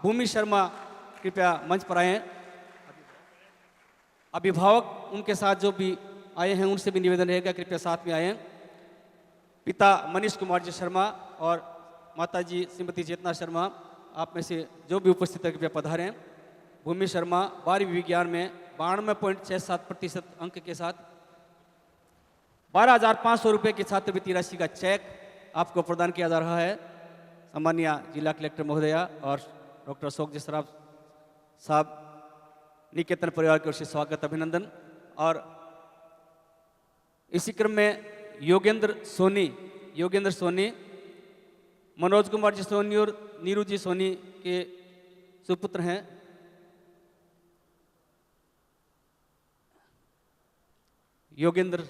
S1: भूमि शर्मा कृपया मंच पर आएँ। अभिभावक उनके साथ जो भी आए हैं उनसे भी निवेदन रहेगा कृपया साथ में आएँ। पिता मनीष कुमार जी शर्मा और माताजी श्रीमती चेतना शर्मा, आप में से जो भी उपस्थित है कृपया पधारें। भूमि शर्मा 12वीं विज्ञान में 92.67% अंक के साथ 12,500 रुपये की छात्रवृत्ति राशि का चेक आपको प्रदान किया जा रहा है। सामान्य जिला कलेक्टर महोदया और डॉक्टर अशोक जी सराफ साहब, निकेतन परिवार की ओर से स्वागत अभिनंदन। और इसी क्रम में योगेंद्र सोनी मनोज कुमार जी सोनी और नीरू जी सोनी के सुपुत्र हैं। योगेंद्र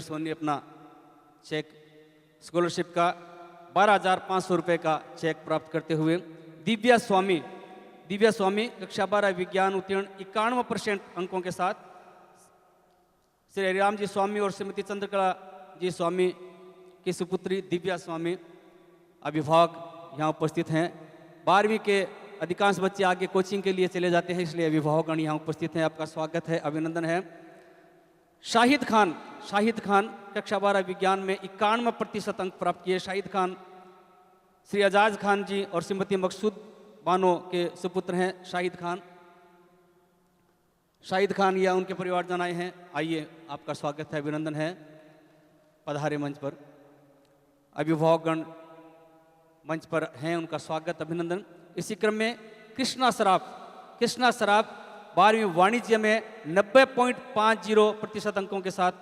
S1: सोनी अपना चेक स्कॉलरशिप का 12,500 रुपये का चेक प्राप्त करते हुए। दिव्या स्वामी कक्षा 12 विज्ञान उत्तीर्ण 91% अंकों के साथ। श्री हरिराम जी स्वामी और श्रीमती चंद्रकला जी स्वामी की सुपुत्री दिव्या स्वामी, अभिभावक यहाँ उपस्थित हैं। 12वीं के अधिकांश बच्चे आगे कोचिंग के लिए चले जाते हैं, इसलिए अभिभावकगण यहाँ उपस्थित हैं। आपका स्वागत है, अभिनंदन है। शाहिद खान कक्षा 12 विज्ञान में 91% अंक प्राप्त किए। शाहिद खान श्री एजाज खान जी और श्रीमती मकसूद बानो के सुपुत्र हैं। शाहिद खान या उनके परिवारजन आए हैं, आइए, आपका स्वागत है, अभिनंदन है, पधारे मंच पर। अभिभावकगण मंच पर हैं, उनका स्वागत अभिनंदन। इसी क्रम में कृष्णा सराफ 12वीं वाणिज्य में 90.50% अंकों के साथ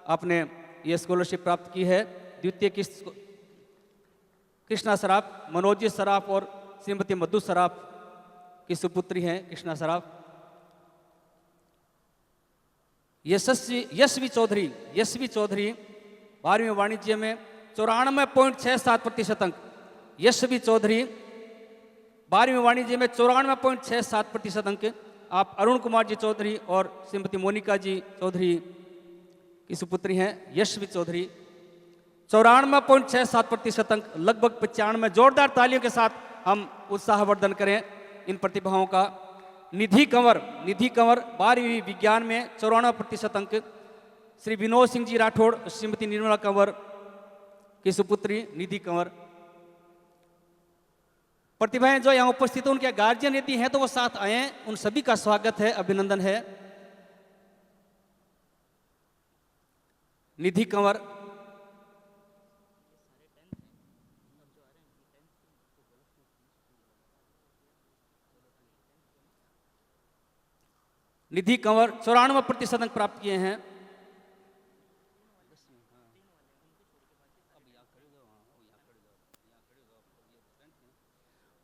S1: आपने ये स्कॉलरशिप प्राप्त की है। द्वितीय किस्त कृष्णा सराफ मनोज जी सराफ और श्रीमती मधु सराफ की सुपुत्री हैं कृष्णा सराफ। यशवी चौधरी 12वीं वाणिज्य में 94.67% अंक। यशवी चौधरी 12वीं वाणिज्य में 94.67% अंक। आप अरुण कुमार जी चौधरी और श्रीमती मोनिका जी चौधरी की सुपुत्री हैं। यशवी चौधरी 94.67% अंक, लगभग 95। जोरदार तालियों के साथ हम उत्साहवर्धन करें इन प्रतिभाओं का। निधि कंवर 12वीं विज्ञान में 94% अंक। श्री विनोद सिंह जी राठौड़, श्रीमती निर्मला कंवर की सुपुत्री निधि कंवर। प्रतिभाएं जो यहाँ उपस्थित हैं उनके गार्जियन यदि हैं तो वो साथ आए, उन सभी का स्वागत है, अभिनंदन है। निधि कंवर निधि कंवर 94% अंक प्राप्त किए हैं।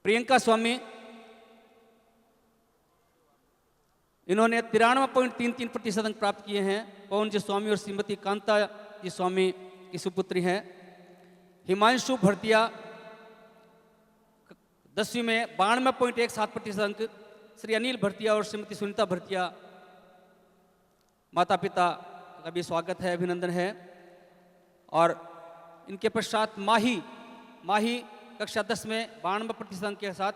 S1: प्रियंका स्वामी, इन्होंने 93.33% अंक प्राप्त किए हैं। पवन जी स्वामी और श्रीमती कांता जी स्वामी की सुपुत्री हैं। हिमांशु भरतिया 10वीं में 92.17% अंक। श्री अनिल भरतिया और श्रीमती सुनीता भरतिया, माता पिता का भी स्वागत है, अभिनंदन है। और इनके पश्चात माही कक्षा 10 में 92% अंक के साथ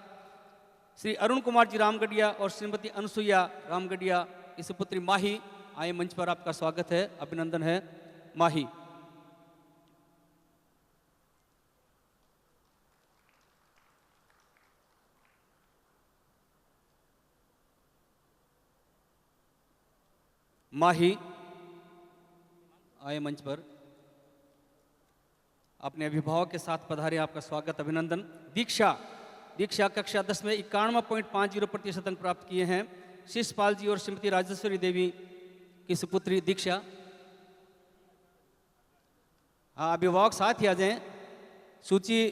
S1: श्री अरुण कुमार जी रामगढ़िया और श्रीमती अनुसुईया रामगढ़िया की सुपुत्री माही आए मंच पर, आपका स्वागत है, अभिनंदन है। माही, माही आए मंच पर, अपने अभिभावक के साथ पधारे, आपका स्वागत, अभिनंदन। दीक्षा कक्षा 10 में 91.50% अंक प्राप्त किए हैं। शिषपाल जी और श्रीमती राजेश्वरी देवी की सुपुत्री दीक्षा। हाँ, अभिभावक साथ ही आ जाएं, सूची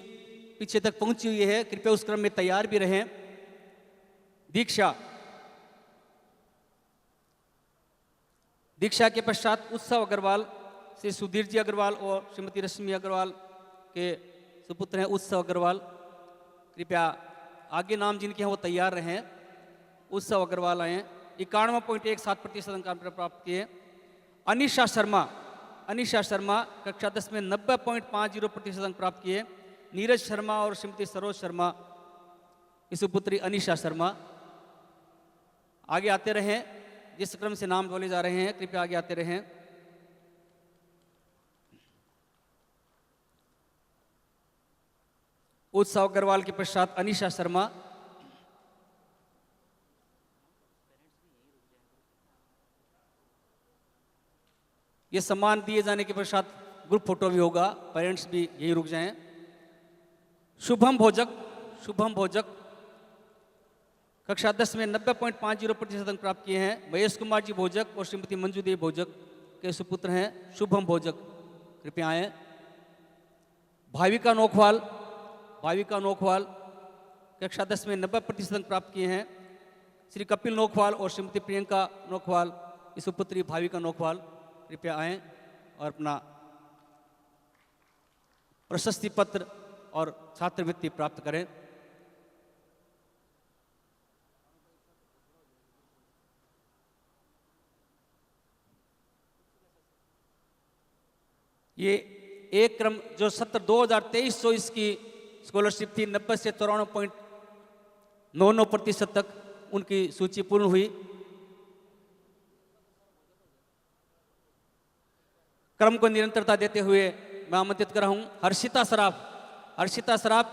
S1: पीछे तक पहुंची हुई है, कृपया उस क्रम में तैयार भी रहें। दीक्षा के पश्चात उत्सव अग्रवाल, श्री सुधीर जी अग्रवाल और श्रीमती रश्मि अग्रवाल के सुपुत्र हैं उत्सव अग्रवाल। कृपया आगे नाम जिनके हैं वो तैयार रहें। उत्सव अग्रवाल आए, 91.17% अंक प्राप्त किए। अनिशा शर्मा कक्षा 10 में 90.50% अंक प्राप्त किए। नीरज शर्मा और श्रीमती सरोज शर्मा की सुपुत्री अनिशा शर्मा। आगे आते रहें, जिस क्रम से नाम बोले जा रहे हैं कृपया आगे आते रहें। उत्सव अग्रवाल के पश्चात अनिशा शर्मा। ये सम्मान दिए जाने के पश्चात ग्रुप फोटो भी होगा, पेरेंट्स भी यहीं रुक जाएं। शुभम भोजक कक्षा 10 में 90.50% अंक प्राप्त किए हैं। महेश कुमार जी भोजक और श्रीमती मंजू देवी भोजक के सुपुत्र हैं शुभम भोजक, कृपया आए। भाविका नोखवाल कक्षा 10 में 90% अंक प्राप्त किए हैं। श्री कपिल नोखवाल और श्रीमती प्रियंका नोखवाल की सुपुत्री भाविका नोखवाल, कृपया आएं और अपना प्रशस्ति पत्र और छात्रवृत्ति प्राप्त करें। ये एक क्रम जो सत्र 2023-24 की स्कॉलरशिप थी 90 से 94.99% तक उनकी सूची पूर्ण हुई। क्रम को निरंतरता देते हुए मैं आमंत्रित कर रहा हूं हर्षिता सराफ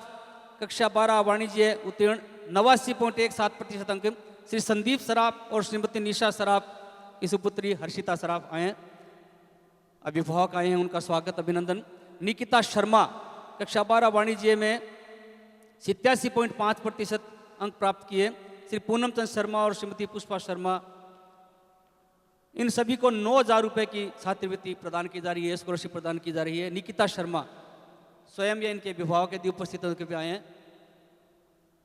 S1: कक्षा 12 वाणिज्य उत्तीर्ण 89.17% अंक। श्री संदीप सराफ और श्रीमती निशा सराफ की सुपुत्री हर्षिता सराफ आए, अभिभावक आए हैं, उनका स्वागत, अभिनंदन। निकिता शर्मा कक्षा 12 वाणिज्य में 87.5% अंक प्राप्त किए। श्री पूनम चंद शर्मा और श्रीमती पुष्पा शर्मा, इन सभी को 9,000 रुपये की छात्रवृत्ति प्रदान की जा रही है, स्कॉलरशिप प्रदान की जा रही है। निकिता शर्मा स्वयं या इनके अभिभावक यदि उपस्थित होकर के आए हैं,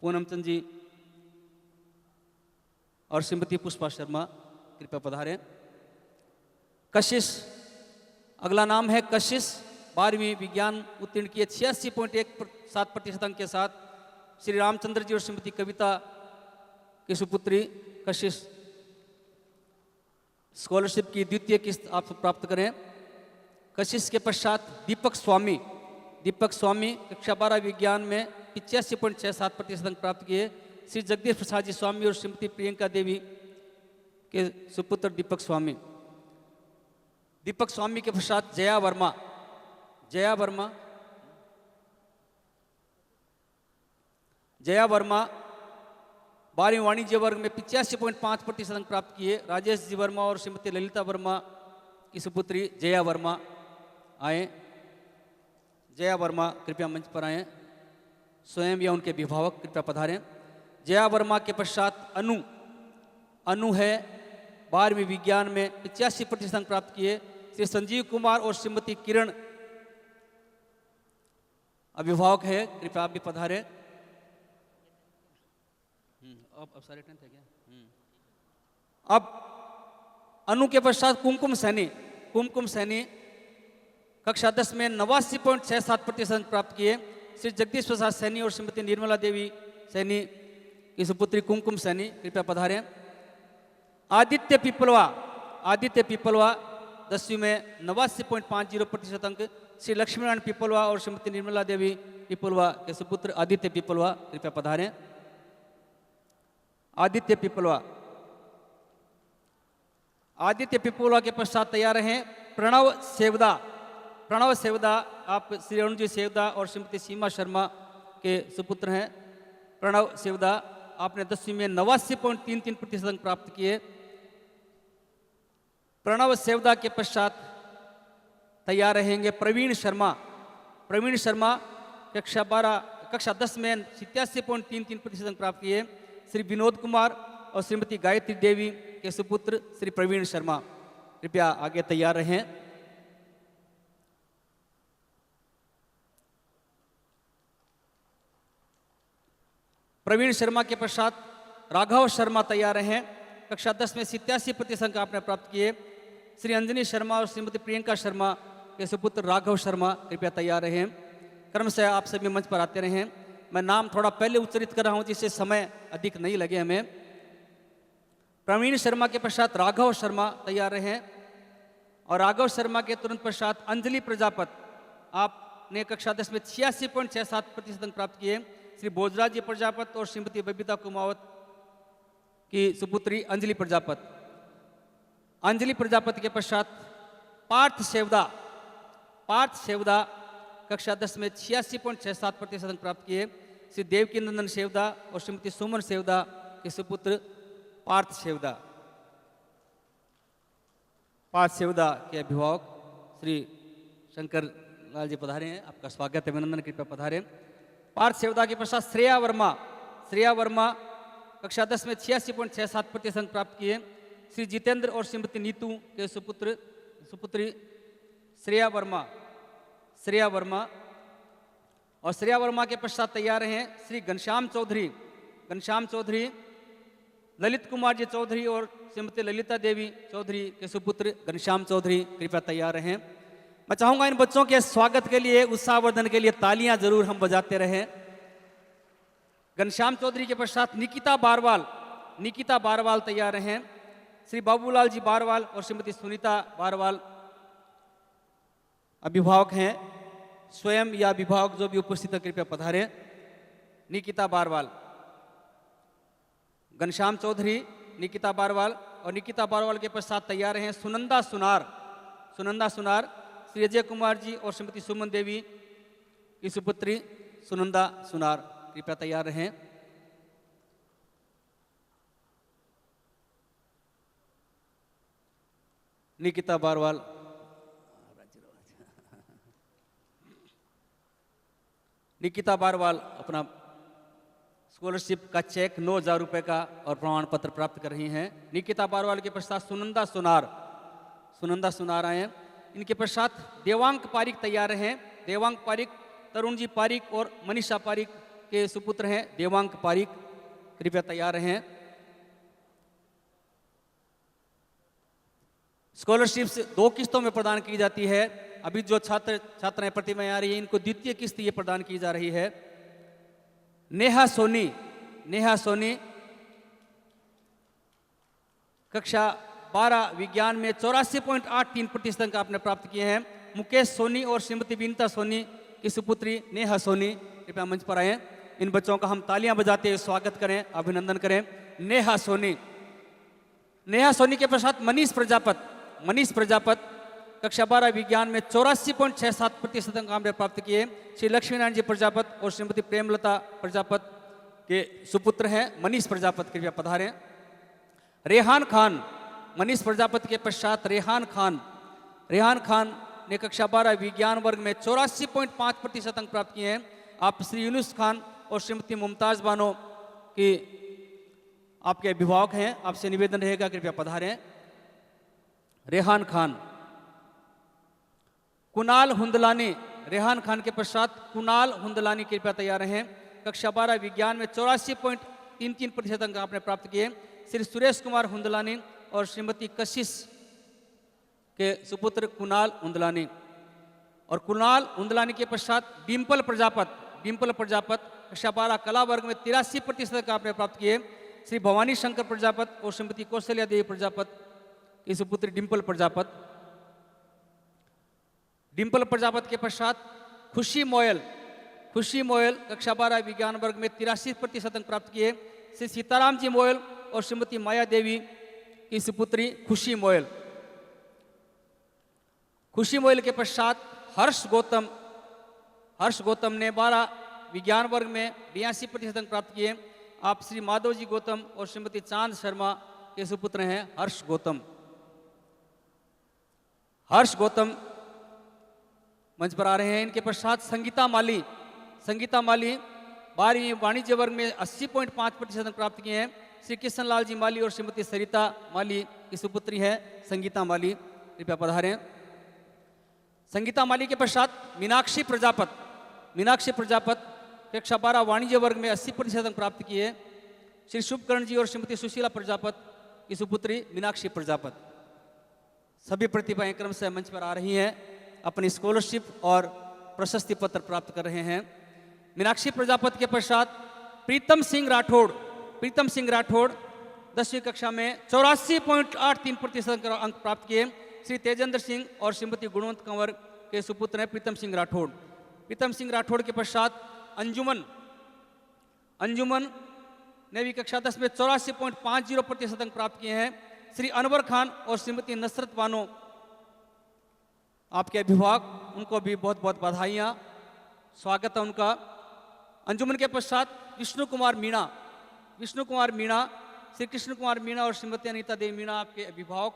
S1: पूनम चंद जी और श्रीमती पुष्पा शर्मा कृपया पधारें। कशिश, अगला नाम है कशिश, 12वीं विज्ञान उत्तीर्ण किए 86.17% अंक के साथ। श्री रामचंद्र जी और श्रीमती कविता की सुपुत्री कशिश, स्कॉलरशिप की द्वितीय किस्त आप प्राप्त करें। कशिश के पश्चात दीपक स्वामी कक्षा 12 विज्ञान में 85.67% अंक प्राप्त किए। श्री जगदीश प्रसाद जी स्वामी और श्रीमती प्रियंका देवी के सुपुत्र दीपक स्वामी के पश्चात जया वर्मा 12वीं वाणिज्य वर्ग में 85.5% अंक प्राप्त किए। राजेश जी वर्मा और श्रीमती ललिता वर्मा की सुपुत्री जया वर्मा आए। जया वर्मा कृपया मंच पर आएं, स्वयं या उनके अभिभावक कृपया पधारें। जया वर्मा के पश्चात अनु है 12वीं विज्ञान में 85% अंक प्राप्त किए श्री संजीव कुमार और श्रीमती किरण अभिभावक है, कृपया आप भी पधारें। अब सारे 10th है क्या? अब अनु के पश्चात कुमकुम सैनी कक्षा 10 में 89.67% अंक प्राप्त किए श्री जगदीश प्रसाद सैनी और श्रीमती निर्मला देवी सैनी की सुपुत्री कुमकुम सैनी, कृपया पधारें। आदित्य पिपलवा 10वीं में 89.50% अंक श्री लक्ष्मीनारायण पिपलवा और श्रीमती निर्मला देवी पिपलवा के सुपुत्र आदित्य पिपलवा, कृपया पधारें। आदित्य पिपलवा के पश्चात तैयार हैं प्रणव सेवदा, आप श्री अरुण जी सेवदा और श्रीमती सीमा शर्मा के सुपुत्र हैं। प्रणव सेवदा, आपने 10वीं में 89.33% अंक प्राप्त किए। प्रणव सेवदा के पश्चात तैयार रहेंगे प्रवीण शर्मा कक्षा 10 में 87.33% अंक प्राप्त किए श्री विनोद कुमार और श्रीमती गायत्री देवी के सुपुत्र श्री प्रवीण शर्मा, कृपया आगे तैयार रहें। प्रवीण शर्मा के पश्चात राघव शर्मा तैयार हैं, कक्षा 10 में 87% अंक आपने प्राप्त किए श्री अंजनी शर्मा और श्रीमती प्रियंका शर्मा के सुपुत्र राघव शर्मा, कृपया तैयार रहें। क्रम से आप सभी मंच पर आते रहें। मैं नाम थोड़ा पहले उच्चारित कर रहा हूं जिससे समय अधिक नहीं लगे हमें। प्रवीण शर्मा के पश्चात राघव शर्मा तैयार रहें और राघव शर्मा के तुरंत पश्चात अंजलि प्रजापत, आपने कक्षा 10 में 86.67% अंक प्राप्त किए श्री भोजराज जी प्रजापत और श्रीमती बबीता कुमावत की सुपुत्री अंजलि प्रजापत के पश्चात पार्थ सेवदा कक्षा 10 में 86.67% अंक प्राप्त किए श्री देवकी नंदन सेवदा और श्रीमती सुमन सेवदा के सुपुत्र पार्थ सेवदा के अभिभावक श्री शंकर लाल जी पधारे हैं, आपका स्वागत है, अभिनंदन, कृपया पधारें। पार्थ सेवदा के पश्चात श्रेया वर्मा कक्षा 10 में 86.67% अंक प्राप्त किए श्री जितेंद्र और श्रीमती नीतू के सुपुत्री श्रेया वर्मा और श्रेया वर्मा के पश्चात तैयार हैं श्री घनश्याम चौधरी, ललित कुमार जी चौधरी और श्रीमती ललिता देवी चौधरी के सुपुत्र घनश्याम चौधरी, कृपया तैयार रहें। मैं चाहूंगा इन बच्चों के स्वागत के लिए, उत्साहवर्धन के लिए तालियां जरूर हम बजाते रहें। घनश्याम चौधरी के पश्चात निकिता बारवाल तैयार हैं, श्री बाबूलाल जी बारवाल और श्रीमती सुनीता बारवाल अभिभावक हैं। स्वयं या अभिभावक जो भी उपस्थित है कृपया पधारें। निकिता बारवाल, घनश्याम चौधरी, निकिता बारवाल और निकिता बारवाल के पश्चात तैयार हैं सुनंदा सुनार, श्री अजय कुमार जी और श्रीमती सुमन देवी की सुपुत्री सुनंदा सुनार, कृपया तैयार रहें। निकिता बारवाल, अपना स्कॉलरशिप का चेक 9,000 रुपए का और प्रमाण पत्र प्राप्त कर रही हैं। निकिता बारवाल के पश्चात सुनंदा सुनार आए। इनके पश्चात देवांग पारिक तैयार हैं। देवांग पारिक तरुण जी पारिक और मनीषा पारिक के सुपुत्र हैं। देवांग पारिक, कृपया तैयार रहें। स्कॉलरशिप 2 किस्तों में प्रदान की जाती है। अभी जो छात्राएं प्रतिमाएं आ रही है इनको द्वितीय किस्त ये प्रदान की जा रही है। नेहा सोनी कक्षा 12 विज्ञान में 84.83% अंक आपने प्राप्त किए हैं। मुकेश सोनी और श्रीमती विनीता सोनी की सुपुत्री नेहा सोनी, कृपया मंच पर आए। इन बच्चों का हम तालियां बजाते हुए स्वागत करें, अभिनंदन करें। नेहा सोनी के पश्चात मनीष प्रजापत कक्षा 12 विज्ञान में 84.67% अंक आपने प्राप्त किए। श्री लक्ष्मीनारायण जी प्रजापत और श्रीमती प्रेमलता प्रजापत के सुपुत्र हैं। मनीष प्रजापत, कृपया पधारें। रेहान खान, मनीष प्रजापति के पश्चात रेहान खान ने कक्षा 12 विज्ञान वर्ग में 84.5% अंक प्राप्त किए हैं। आप श्री यूनुस खान और श्रीमती मुमताज बानो की आपके अभिभावक हैं, आपसे निवेदन रहेगा कृपया पधारें। रेहान खान। कुणाल हुंदलानी, रेहान खान के पश्चात कुणाल हुंदलानी कृपया तैयार हैं। कक्षा 12 विज्ञान में 84.33% अंक आपने प्राप्त किए। श्री सुरेश कुमार हुंदलानी और श्रीमती कशिश के सुपुत्र कुणाल हुंदलानी। और कुणाल हुंदलानी के पश्चात डिम्पल प्रजापत, डिम्पल प्रजापत कक्षा 12 कला वर्ग में 83% अंक आपने प्राप्त किए। श्री भवानी शंकर प्रजापत और श्रीमती कौशल्या देवी प्रजापत की सुपुत्री डिम्पल प्रजापत। डिम्पल प्रजापत के पश्चात खुशी मोयल, खुशी मोयल कक्षा 12 विज्ञान वर्ग में 83% अंक प्राप्त किए। श्री सीताराम जी मोयल और श्रीमती माया देवी की सुपुत्री खुशी मोयल। खुशी मोयल के पश्चात हर्ष गौतम, हर्ष गौतम ने 12 विज्ञान वर्ग में 82% अंक प्राप्त किए। आप श्री माधव जी गौतम और श्रीमती चांद शर्मा के सुपुत्र हैं हर्ष गौतम। हर्ष गौतम मंच पर आ रहे हैं। इनके पश्चात संगीता माली, संगीता माली 12वीं वाणिज्य वर्ग में 80.5% अंक प्राप्त किए हैं। श्री कृष्ण लाल जी माली और श्रीमती सरिता माली की सुपुत्री है संगीता माली, कृपया पधारें। संगीता माली के पश्चात मीनाक्षी प्रजापत, मीनाक्षी प्रजापत कक्षा 12 वाणिज्य वर्ग में 80% अंक प्राप्त किए। श्री शुभकर्ण जी और श्रीमती सुशीला प्रजापत की सुपुत्री मीनाक्षी प्रजापत। सभी प्रतिभाएं क्रम से मंच पर आ रही हैं, अपनी स्कॉलरशिप और प्रशस्ति पत्र प्राप्त कर रहे हैं। मीनाक्षी प्रजापत के पश्चात प्रीतम सिंह राठौड़, प्रीतम सिंह राठौड़ 10वीं कक्षा में 84.83% अंक प्राप्त किए। श्री तेजेंद्र सिंह और श्रीमती गुणवंत कंवर के सुपुत्र हैं प्रीतम सिंह राठौड़। प्रीतम सिंह राठौड़ के पश्चात अंजुमन, अंजुमन ने भी कक्षा 10 में 84.50% अंक प्राप्त किए हैं। श्री अनवर खान और श्रीमती नसरत बानो आपके अभिभावक, उनको भी बहुत बहुत बधाइयाँ, स्वागत है उनका। अंजुमन के पश्चात विष्णु कुमार मीणा, विष्णु कुमार मीणा, श्री कृष्ण कुमार मीणा और श्रीमती अनीता देवी मीणा आपके अभिभावक,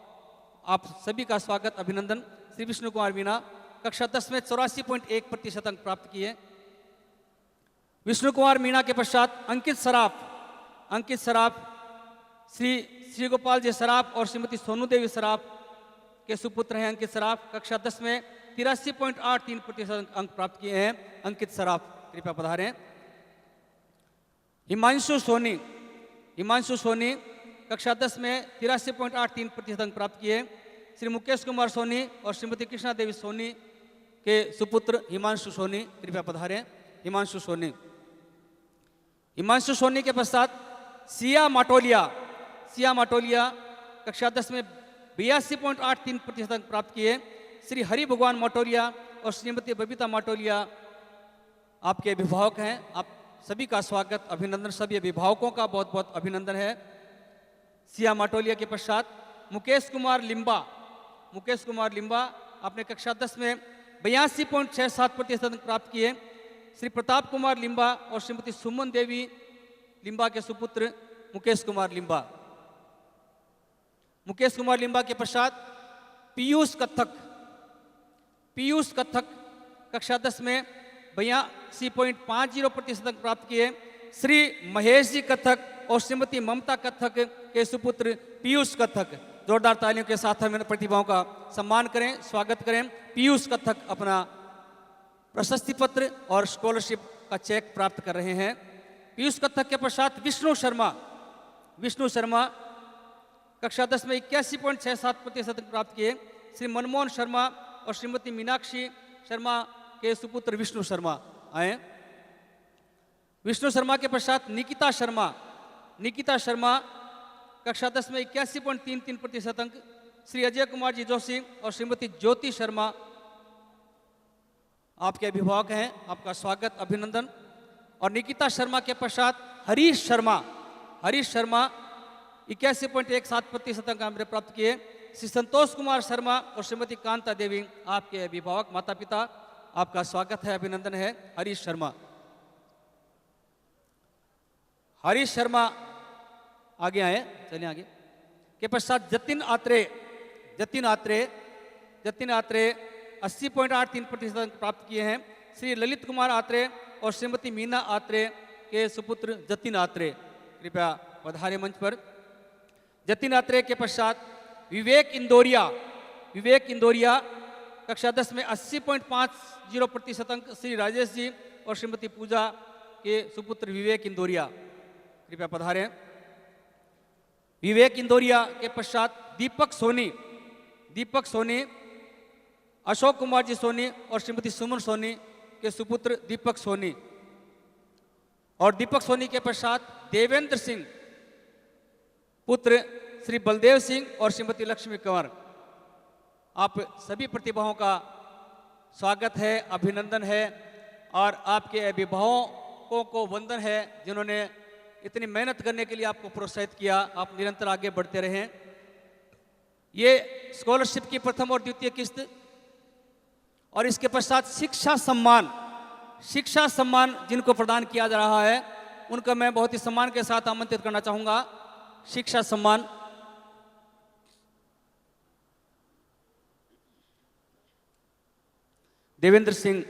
S1: आप सभी का स्वागत अभिनंदन। श्री विष्णु कुमार मीणा कक्षा 10 में 84.1% अंक प्राप्त किए। विष्णु कुमार मीणा के पश्चात अंकित सराफ, अंकित सराफ श्री गोपाल जी सराफ और श्रीमती सोनू देवी सराफ के सुपुत्र हैं अंकित सराफ। कक्षा 10 में 83.83% अंक प्राप्त किए हैं अंकित सराफ, कृपया पधारें। हिमांशु सोनी, हिमांशु सोनी कक्षा 10 में 83.83% अंक प्राप्त किए। श्री मुकेश कुमार सोनी और श्रीमती कृष्णा देवी सोनी के सुपुत्र हिमांशु सोनी, कृपया पधारें। हिमांशु सोनी, हिमांशु सोनी के पश्चात सिया माटोलिया, सिया माटोलिया कक्षा 10 में 82.83% अंक प्राप्त किए। श्री हरि भगवान माटोलिया और श्रीमती बबीता माटोलिया आपके अभिभावक हैं, आप सभी का स्वागत अभिनंदन, सभी अभिभावकों का बहुत बहुत अभिनंदन है। सिया माटोलिया के पश्चात मुकेश कुमार लिम्बा, मुकेश कुमार लिम्बा आपने कक्षा 10 में 82.67% अंक प्राप्त किए। श्री प्रताप कुमार लिम्बा और श्रीमती सुमन देवी लिम्बा के सुपुत्र मुकेश कुमार लिम्बा। मुकेश कुमार लिम्बा के पश्चात पीयूष कथक, पीयूष कथक कक्षा 10 में 82.50% अंक प्राप्त किए। श्री महेश जी कथक और श्रीमती ममता कथक के सुपुत्र पीयूष कथक, जोरदार तालियों के साथ हम इन प्रतिभाओं का सम्मान करें, स्वागत करें। पीयूष कथक अपना प्रशस्ति पत्र और स्कॉलरशिप का चेक प्राप्त कर रहे हैं। पीयूष कथक के पश्चात विष्णु शर्मा, विष्णु शर्मा कक्षा 10 में 81.67% अंक प्राप्त किए। श्री मनमोहन शर्मा और श्रीमती मीनाक्षी शर्मा के सुपुत्र विष्णु शर्मा आए। विष्णु शर्मा के पश्चात निकिता शर्मा, निकिता शर्मा कक्षा 10 में 81.33% अंक। श्री अजय कुमार जी जोशी और श्रीमती ज्योति शर्मा आपके अभिभावक हैं, आपका स्वागत अभिनंदन। और निकिता शर्मा के पश्चात हरीश शर्मा, हरीश शर्मा 81.17% अंक हमने प्राप्त किए। श्री संतोष कुमार शर्मा और श्रीमती कांता देवी आपके अभिभावक, माता पिता, आपका स्वागत है अभिनंदन है। हरीश शर्मा, हरीश शर्मा आगे आए, चलिए आगे। के पश्चात जतिन आत्रे, जतिन आत्रे, जतिन आत्रे 80.83% अंक प्राप्त किए हैं। श्री ललित कुमार आत्रे और श्रीमती मीना आत्रे के सुपुत्र जतिन आत्रे, कृपया पधारे मंच पर। जतिन आत्रे के पश्चात विवेक इंदौरिया, विवेक इंदौरिया, कक्षा 10 में 80.50% अंक श्री राजेश जी और श्रीमती पूजा के सुपुत्र विवेक इंदौरिया, कृपया पधारें। विवेक इंदौरिया के पश्चात दीपक सोनी, अशोक कुमार जी सोनी और श्रीमती सुमन सोनी के सुपुत्र दीपक सोनी, और दीपक सोनी के पश्चात देवेंद्र सिंह पुत्र श्री बलदेव सिंह और श्रीमती लक्ष्मी कंवर। आप सभी प्रतिभाओं का स्वागत है, अभिनंदन है, और आपके अभिभावकों को वंदन है जिन्होंने इतनी मेहनत करने के लिए आपको प्रोत्साहित किया। आप निरंतर आगे बढ़ते रहें। ये स्कॉलरशिप की प्रथम और द्वितीय किस्त, और इसके पश्चात शिक्षा सम्मान जिनको प्रदान किया जा रहा है उनको मैं बहुत ही सम्मान के साथ आमंत्रित करना चाहूंगा। शिक्षा सम्मान देवेंद्र सिंह,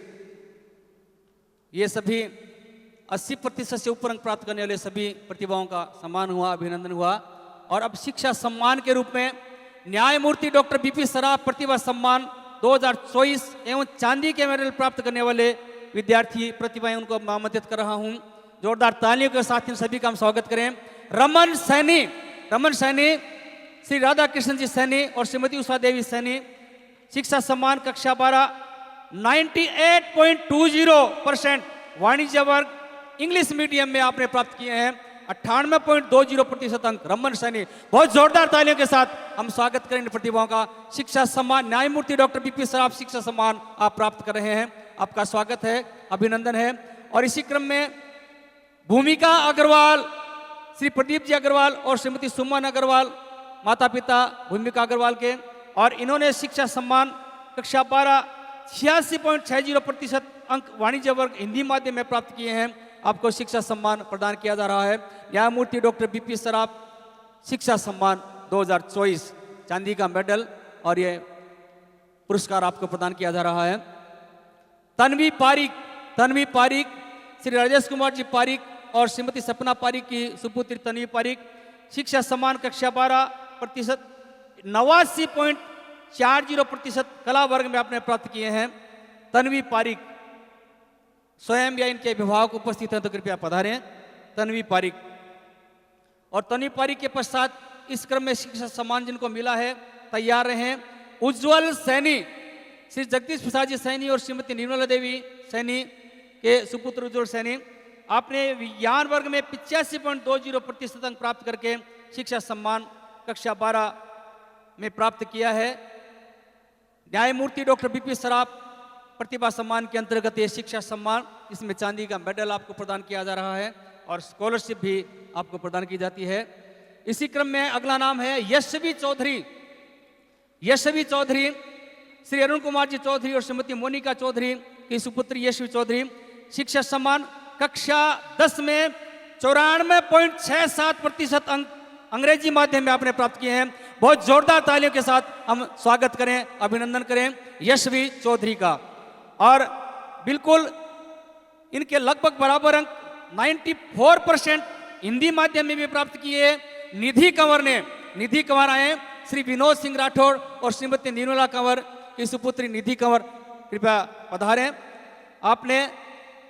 S1: ये सभी 80% से ऊपर अंक प्राप्त करने वाले सभी प्रतिभाओं का सम्मान हुआ, अभिनंदन हुआ। और अब शिक्षा सम्मान के रूप में न्यायमूर्ति डॉक्टर बीपी सराफ प्रतिभा सम्मान 2024 एवं चांदी के मेडल प्राप्त करने वाले विद्यार्थी प्रतिभाएं, उनको आमंत्रित कर रहा हूं। जोरदार तालियों के साथ इन सभी का हम स्वागत करें। रमन सैनी, श्री राधा कृष्ण जी सैनी और श्रीमती उषा देवी सैनी, शिक्षा सम्मान कक्षा 12 98.20% वाणिज्य वर्ग इंग्लिश मीडियम में आपने प्राप्त किए हैं। 98.20% अंक रमन सैनी। बहुत जोरदार तालियों के साथ हम स्वागत करें इन प्रतिभाओं का। शिक्षा सम्मान न्यायमूर्ति डॉक्टर बीपी सराफ शिक्षा सम्मान आप प्राप्त कर रहे हैं, आपका स्वागत है, अभिनंदन है। और इसी क्रम में भूमिका अग्रवाल, श्री प्रदीप जी अग्रवाल और श्रीमती सुमन अग्रवाल, माता पिता भूमिका अग्रवाल के, और इन्होंने शिक्षा सम्मान कक्षा 12 86.60% अंक वाणिज्य वर्ग हिंदी माध्यम में प्राप्त किए हैं। आपको शिक्षा सम्मान प्रदान किया जा रहा है। न्यायमूर्ति डॉक्टर बीपी सराफ शिक्षा सम्मान 2024 चांदी का मेडल और ये पुरस्कार आपको प्रदान किया जा रहा है। तन्वी पारिक, श्री राजेश कुमार जी पारिक और श्रीमती सपना पारिक की सुपुत्री तन्वी पारिक, शिक्षा सम्मान कक्षा 12% 89.40% कला वर्ग में आपने प्राप्त किए हैं। तन्वी पारिक स्वयं या इनके अभिभावक उपस्थित हैं तो कृपया पधारें। तन्वी पारिक और तन्वी पारिक के पश्चात इस क्रम में शिक्षा सम्मान जिनको मिला है तैयार रहें। उज्जवल सैनी, श्री जगदीश प्रसाद जी सैनी और श्रीमती निर्मला देवी सैनी के सुपुत्र उज्जवल सैनी, आपने विज्ञान वर्ग में 85.20% अंक प्राप्त करके शिक्षा सम्मान कक्षा 12 में प्राप्त किया है। न्यायमूर्ति डॉक्टर बीपी सराफ प्रतिभा सम्मान के अंतर्गत ये शिक्षा सम्मान, इसमें चांदी का मेडल आपको प्रदान किया जा रहा है और स्कॉलरशिप भी आपको प्रदान की जाती है। इसी क्रम में अगला नाम है यशवी चौधरी, श्री अरुण कुमार जी चौधरी और श्रीमती मोनिका चौधरी की सुपुत्री यशवी चौधरी, शिक्षा सम्मान कक्षा 10 में 94.67% अंक अंग्रेजी माध्यम में आपने प्राप्त किए हैं। बहुत जोरदार तालियों के साथ हम स्वागत करें, अभिनंदन करें यशवी चौधरी का। और बिल्कुल इनके लगभग बराबर अंक 94% हिंदी माध्यम में भी प्राप्त किए। निधि कंवर आए, श्री विनोद सिंह राठौर और श्रीमती निर्मला कंवर की सुपुत्री निधि कंवर, कृपया पधारें। आपने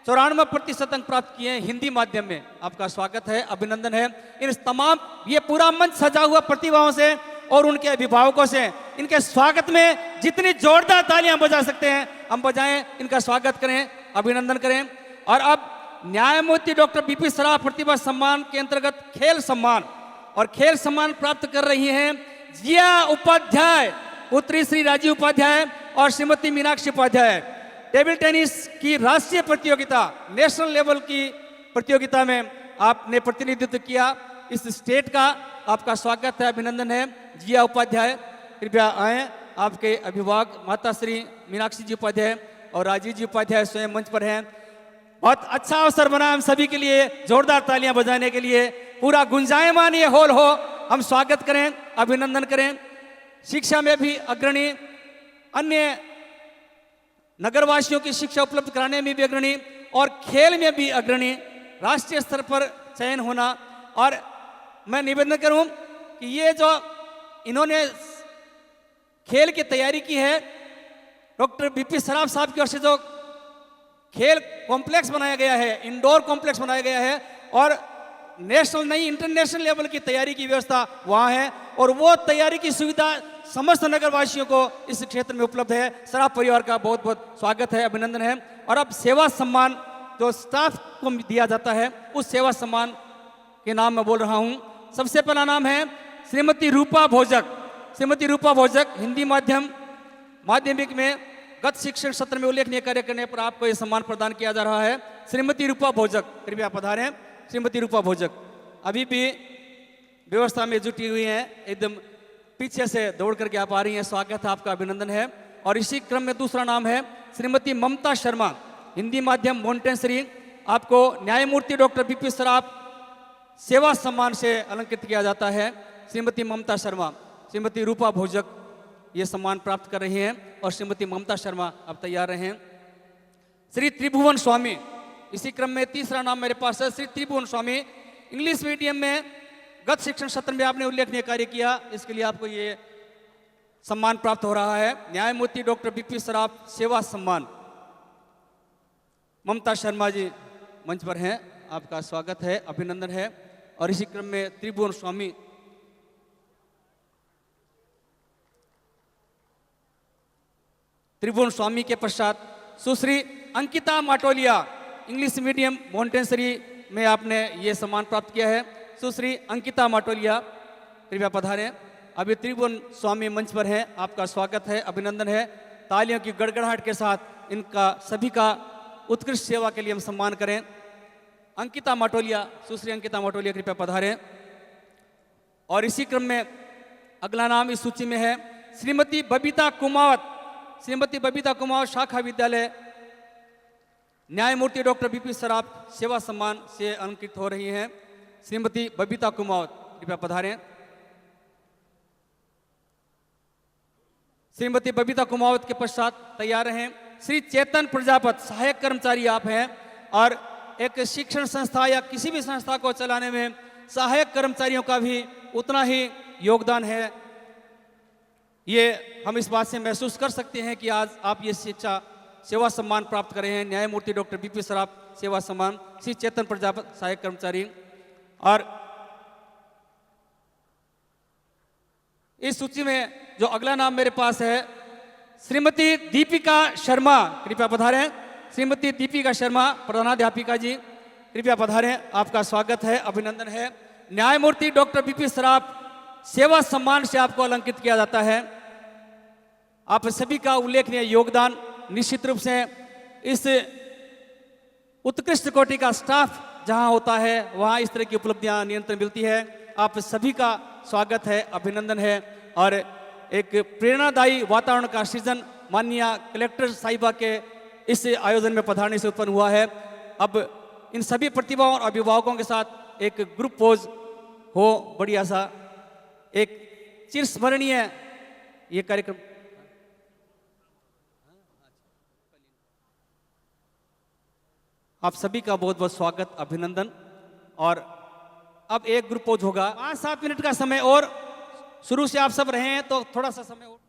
S1: 94% अंक प्राप्त किए हैं हिंदी माध्यम में, आपका स्वागत है, अभिनंदन है। इन तमाम ये पूरा मंच सजा हुआ प्रतिभाओं से और उनके अभिभावकों से इनके स्वागत में जितनी जोरदार तालियां बजा सकते हैं हम बजाएं, इनका स्वागत करें, अभिनंदन करें। और अब न्यायमूर्ति डॉक्टर बीपी सराफ प्रतिभा सम्मान के अंतर्गत खेल सम्मान प्राप्त कर रही हैं जिया उपाध्याय, पुत्री श्री राजीव उपाध्याय और श्रीमती मीनाक्षी उपाध्याय। टेबल टेनिस की राष्ट्रीय प्रतियोगिता, नेशनल लेवल की प्रतियोगिता में आपने प्रतिनिधित्व किया इस स्टेट का, आपका स्वागत है, अभिनंदन है। जिया उपाध्याय कृपया आए, आपके अभिभावक माता श्री मीनाक्षी जी उपाध्याय और राजीव जी उपाध्याय स्वयं मंच पर हैं। बहुत अच्छा अवसर बना हम सभी के लिए, जोरदार तालियां बजाने के लिए, पूरा गुंजायमान ये हॉल हो, हम स्वागत करें, अभिनंदन करें। शिक्षा में भी अग्रणी, अन्य नगरवासियों की शिक्षा उपलब्ध कराने में भी अग्रणी और खेल में भी अग्रणी, राष्ट्रीय स्तर पर चयन होना। और मैं निवेदन करूं कि ये जो इन्होंने खेल की तैयारी की है। डॉक्टर बीपी सराफ साहब की ओर से जो खेल कॉम्प्लेक्स बनाया गया है, इंडोर कॉम्प्लेक्स बनाया गया है, और नेशनल नहीं इंटरनेशनल लेवल की तैयारी की व्यवस्था वहाँ है, और वो तैयारी की सुविधा समस्त नगरवासियों को इस क्षेत्र में उपलब्ध है। सराफ परिवार का बहुत बहुत स्वागत है, अभिनंदन है। और अब सेवा सम्मान जो स्टाफ को दिया जाता है, उस सेवा सम्मान के नाम मैं बोल रहा हूँ। सबसे पहला नाम है श्रीमती रूपा भोजक। श्रीमती रूपा भोजक हिंदी माध्यमिक में गत शिक्षण सत्र में उल्लेखनीय कार्य करने पर आपको यह सम्मान प्रदान किया जा रहा है। श्रीमती रूपा भोजक, कृपया पधारें। श्रीमती रूपा भोजक अभी भी व्यवस्था में जुटी हुई हैं, एकदम पीछे से दौड़ करके आप आ रही हैं, स्वागत है आपका, अभिनंदन है। और इसी क्रम में दूसरा नाम है श्रीमती ममता शर्मा, हिंदी माध्यम मोन्टेसरी। आपको न्यायमूर्ति डॉक्टर बीपी सराफ सेवा सम्मान से अलंकृत किया जाता है। श्रीमती ममता शर्मा, श्रीमती रूपा भोजक ये सम्मान प्राप्त कर रही हैं, और श्रीमती ममता शर्मा अब तैयार रहें। श्री त्रिभुवन स्वामी, इसी क्रम में तीसरा नाम मेरे पास है, श्री त्रिभुवन स्वामी। इंग्लिश मीडियम में गत शिक्षण सत्र में आपने उल्लेखनीय कार्य किया, इसके लिए आपको ये सम्मान प्राप्त हो रहा है, न्यायमूर्ति डॉक्टर बीपी सराफ सेवा सम्मान। ममता शर्मा जी मंच पर हैं, आपका स्वागत है, अभिनंदन है। और इसी क्रम में त्रिभुवन स्वामी, त्रिभुवन स्वामी के पश्चात सुश्री Ankita Matolia, English medium Montessori में आपने ये सम्मान प्राप्त किया है। सुश्री अंकिता माटोलिया कृपया पधारें। अभी त्रिभुवन स्वामी मंच पर हैं, आपका स्वागत है, अभिनंदन है। तालियों की गड़गड़ाहट के साथ इनका सभी का उत्कृष्ट सेवा के लिए हम सम्मान करें। अंकिता माटोलिया, सुश्री अंकिता माटोलिया कृपया पधारें। और इसी क्रम में अगला नाम इस सूची में है श्रीमती बबीता कुमावत। श्रीमती बबीता कुमावत शाखा विद्यालय न्यायमूर्ति डॉक्टर बीपी सराफ सेवा सम्मान से अलंकृत हो रही हैं। श्रीमती बबीता कुमावत कृपया पधारें। श्रीमती बबीता कुमावत के पश्चात तैयार रहें श्री चेतन प्रजापत, सहायक कर्मचारी आप हैं, और एक शिक्षण संस्था या किसी भी संस्था को चलाने में सहायक कर्मचारियों का भी उतना ही योगदान है। ये हम इस बात से महसूस कर सकते हैं कि आज आप ये शिक्षा सेवा सम्मान प्राप्त कर रहे हैं, न्यायमूर्ति डॉक्टर बीपी सराफ सेवा सम्मान, श्री चेतन प्रजापत सहायक कर्मचारी। और इस सूची में जो अगला नाम मेरे पास है श्रीमती दीपिका शर्मा, कृपया पधारें। श्रीमती दीपिका शर्मा प्रधानाध्यापिका जी कृपया पधारें, आपका स्वागत है, अभिनंदन है। न्यायमूर्ति डॉक्टर बीपी सराफ सेवा सम्मान से आपको अलंकृत किया जाता है। आप सभी का उल्लेखनीय योगदान, निश्चित रूप से इस उत्कृष्ट कोटि का स्टाफ जहां होता है वहां इस तरह की उपलब्धियां निरंतर मिलती है। आप सभी का स्वागत है, अभिनंदन है। और एक प्रेरणादायी वातावरण का सृजन माननीय कलेक्टर साहिबा के इस आयोजन में पधारने से उत्पन्न हुआ है। अब इन सभी प्रतिभाओं और अभिभावकों के साथ एक ग्रुप पोज हो, बढ़िया सा, एक चिरस्मरणीय ये कार्यक्रम। आप सभी का बहुत बहुत स्वागत, अभिनंदन। और अब एक ग्रुप पोज होगा, 5-7 मिनट का समय और, शुरू से आप सब रहे हैं तो थोड़ा सा समय और।